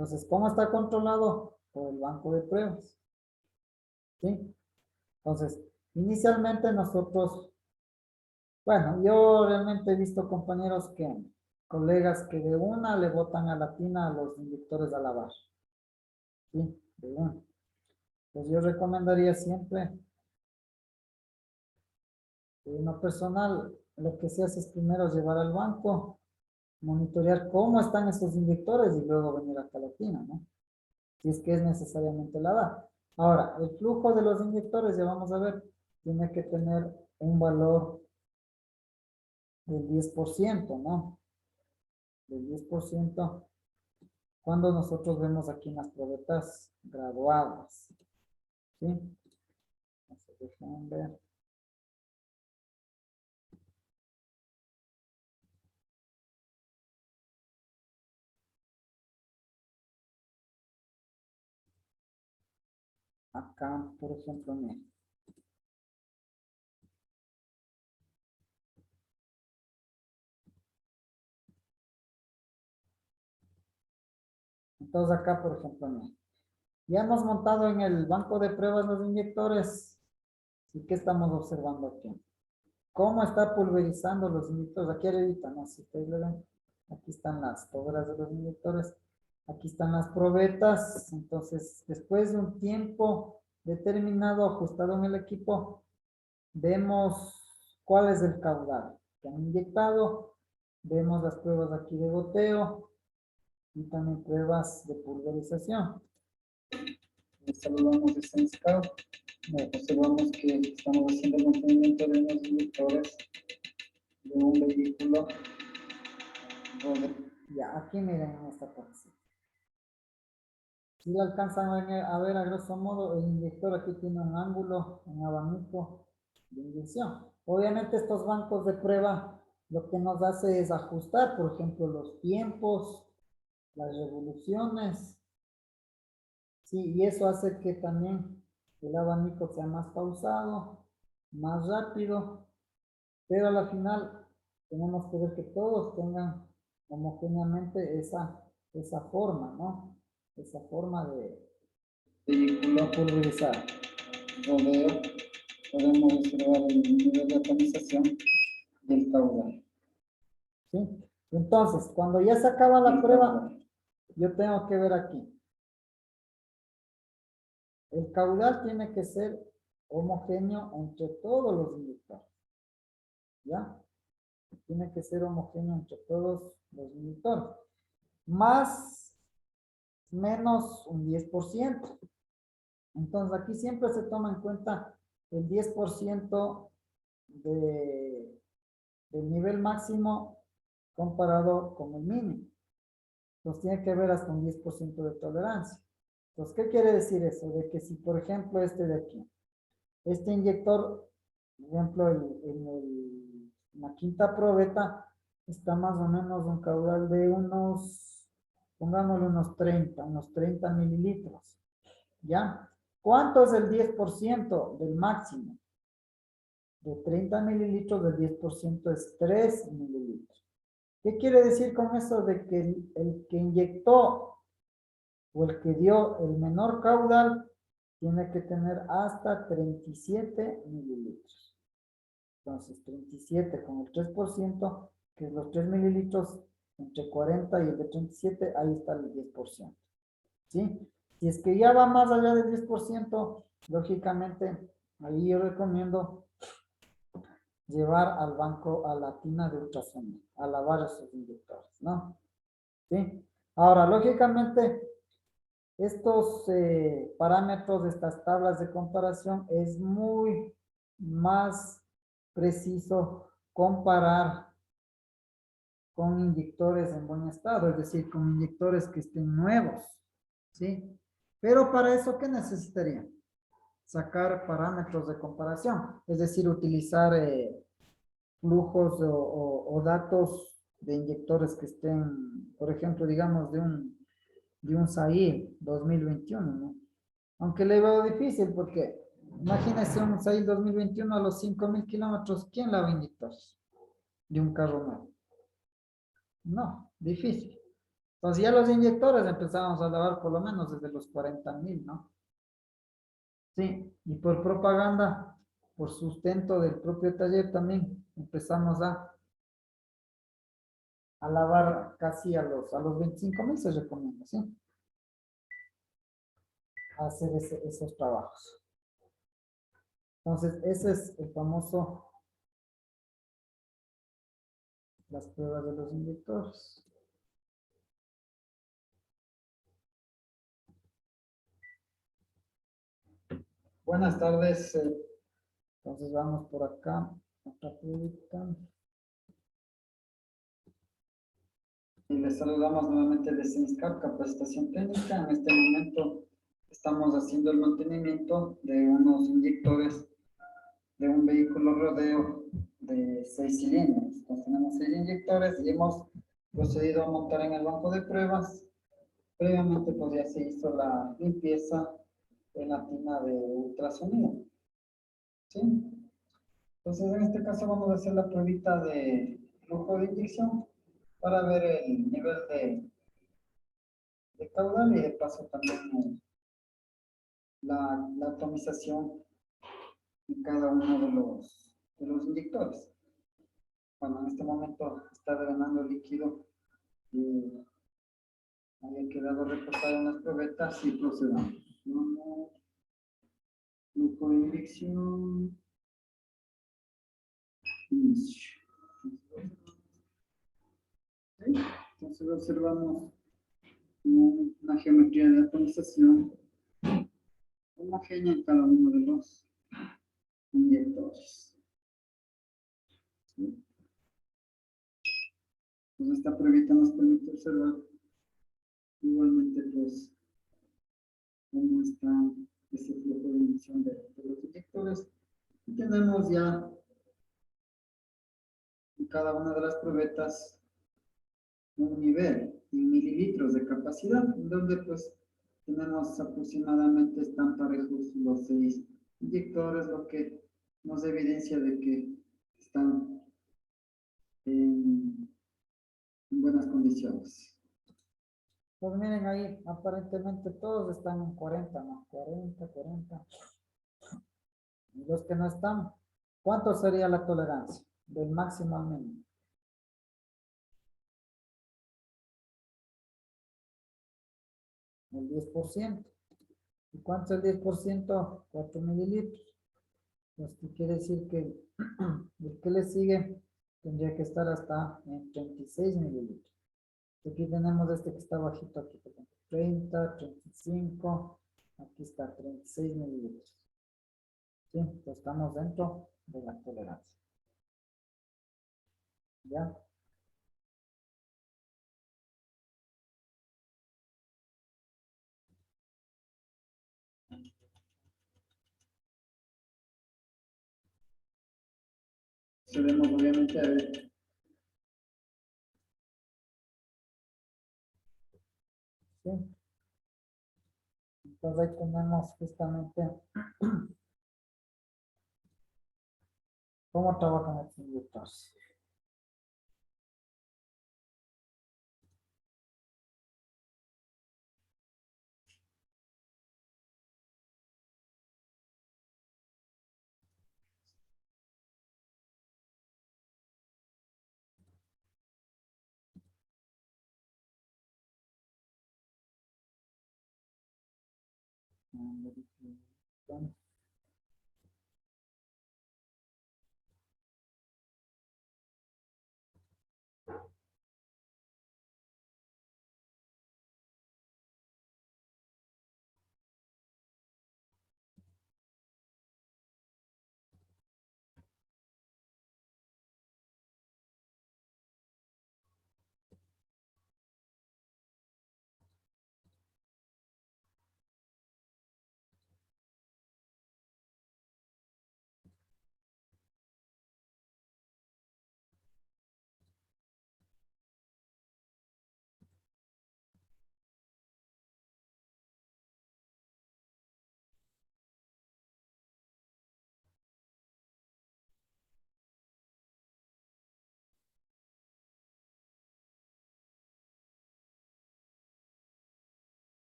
Entonces, ¿cómo está controlado? Por el banco de pruebas. ¿Sí? Entonces, inicialmente nosotros, bueno, yo realmente he visto compañeros colegas que de una le botan a la tina a los inyectores a lavar. ¿Sí? De una. Pues yo recomendaría siempre, en lo personal, lo que se hace es primero llevar al banco, monitorear cómo están estos inyectores y luego venir acá a la tina, ¿no? Si es que es necesariamente lavar. Ahora, el flujo de los inyectores, ya vamos a ver, tiene que tener un valor del 10%, ¿no? Del 10%, cuando nosotros vemos aquí en las probetas graduadas. ¿Sí? Entonces, déjenme ver. Acá, por ejemplo, miren. Entonces acá, por ejemplo, miren. Ya hemos montado en el banco de pruebas los inyectores. ¿Y qué estamos observando aquí? ¿Cómo está pulverizando los inyectores? Aquí arriba, no sé si ustedes le ven. Aquí están las pobres de los inyectores. Aquí están las probetas. Entonces, después de un tiempo determinado ajustado en el equipo, vemos cuál es el caudal que han inyectado. Vemos las pruebas aquí de goteo y también pruebas de pulverización. Saludamos desde Scout. Observamos que estamos haciendo el mantenimiento de unos inyectores de un vehículo. Ya, aquí miren en esta parte. Si lo alcanzan a ver a grosso modo, el inyector aquí tiene un ángulo, un abanico de inyección. Obviamente estos bancos de prueba lo que nos hace es ajustar, por ejemplo, los tiempos, las revoluciones. Sí, y eso hace que también el abanico sea más pausado, más rápido, pero a la final tenemos que ver que todos tengan homogéneamente esa forma, ¿no? Esa forma de Vehículo pulverizar. rodeo. Podemos observar el nivel de atomización del caudal. ¿Sí? Entonces, cuando ya se acaba la prueba, yo tengo que ver aquí. El caudal tiene que ser homogéneo entre todos los inyectores. ¿Ya? Tiene que ser homogéneo entre todos los inyectores. Más, menos un 10%. Entonces, aquí siempre se toma en cuenta el 10% del nivel máximo comparado con el mínimo. Entonces, tiene que haber hasta un 10% de tolerancia. Entonces, ¿qué quiere decir eso? De que si, por ejemplo, este de aquí, este inyector, por ejemplo, en la quinta probeta, está más o menos un caudal de unos, pongámosle unos 30 mililitros. ¿Ya? ¿Cuánto es el 10% del máximo? De 30 mililitros, del 10% es 3 mililitros. ¿Qué quiere decir con eso? De que el que inyectó o el que dio el menor caudal tiene que tener hasta 37 mililitros. Entonces, 37 con el 3%, que es los 3 mililitros, entre 40 y el de 37, ahí está el 10%. ¿Sí? Si es que ya va más allá del 10%, lógicamente, ahí yo recomiendo llevar al banco a la tina de ultrasonido, a lavar esos inyectores, ¿no? ¿Sí? Ahora, lógicamente, estos parámetros de estas tablas de comparación es muy más preciso comparar con inyectores en buen estado, es decir, con inyectores que estén nuevos, ¿sí? Pero para eso, ¿qué necesitaría? Sacar parámetros de comparación, es decir, utilizar flujos o datos de inyectores que estén, por ejemplo, digamos, de un SAIL 2021, ¿no? Aunque le veo difícil porque imagínese un SAIL 2021 a los 5.000 kilómetros, ¿quién la va a inyectar? De un carro nuevo. No, difícil. Entonces ya los inyectores empezamos a lavar por lo menos desde los 40,000, ¿no? Sí, y por propaganda, por sustento del propio taller también empezamos a lavar casi a los 25,000 se recomienda, ¿sí? Hacer esos trabajos. Entonces, ese es el famoso, las pruebas de los inyectores. Buenas tardes. Entonces vamos por acá, otra pruebita. Y les saludamos nuevamente de CENSCAP, capacitación técnica. En este momento estamos haciendo el mantenimiento de unos inyectores de un vehículo rodeo de 6 cilindros. Entonces tenemos 6 inyectores y hemos procedido a montar en el banco de pruebas. Previamente pues ya se hizo la limpieza en la tina de ultrasonido. ¿Sí? Entonces en este caso vamos a hacer la pruebita de flujo de inyección para ver el nivel de caudal y de paso también la atomización en cada uno de los inyectores. Bueno, en este momento está drenando el líquido y había quedado reportado en las probetas y procedamos. Flujo de inyección. Inicio. ¿Sí? Entonces observamos una geometría de atomización homogénea en cada uno de los inyectores. ¿Sí? Pues esta pruebita nos permite observar igualmente pues cómo está ese flujo de emisión de los inyectores. Y tenemos ya en cada una de las probetas un nivel en mililitros de capacidad, donde pues tenemos aproximadamente, están parejos los 6 inyectores, lo que nos evidencia de que están en buenas condiciones. Pues miren ahí, aparentemente todos están en 40, ¿no? 40, 40. Y los que no están, ¿cuánto sería la tolerancia? Del máximo al mínimo. El 10%. ¿Y cuánto es el 10%? 4 mililitros. Pues ¿qué quiere decir? Que el que le sigue tendría que estar hasta en 36 mililitros. Aquí tenemos este que está bajito aquí, por ejemplo, 30, 35, aquí está 36 mililitros. ¿Sí? Entonces estamos dentro de la tolerancia. ¿Ya? Procedemos obviamente a ver. ¿Sí? Entonces ahí tenemos justamente cómo trabajan estos inyectores.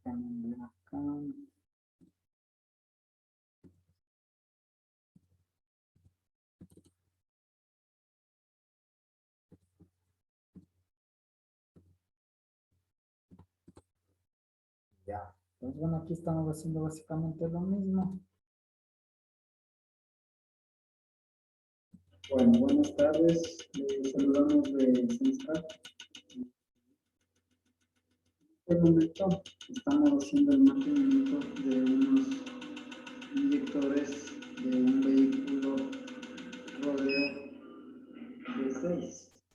Acá. Ya. Pues bueno, aquí estamos haciendo básicamente lo mismo. Bueno, buenas tardes. Saludamos de CENSCAP. En este momento estamos haciendo el mantenimiento de unos inyectores de un vehículo rodeo V6.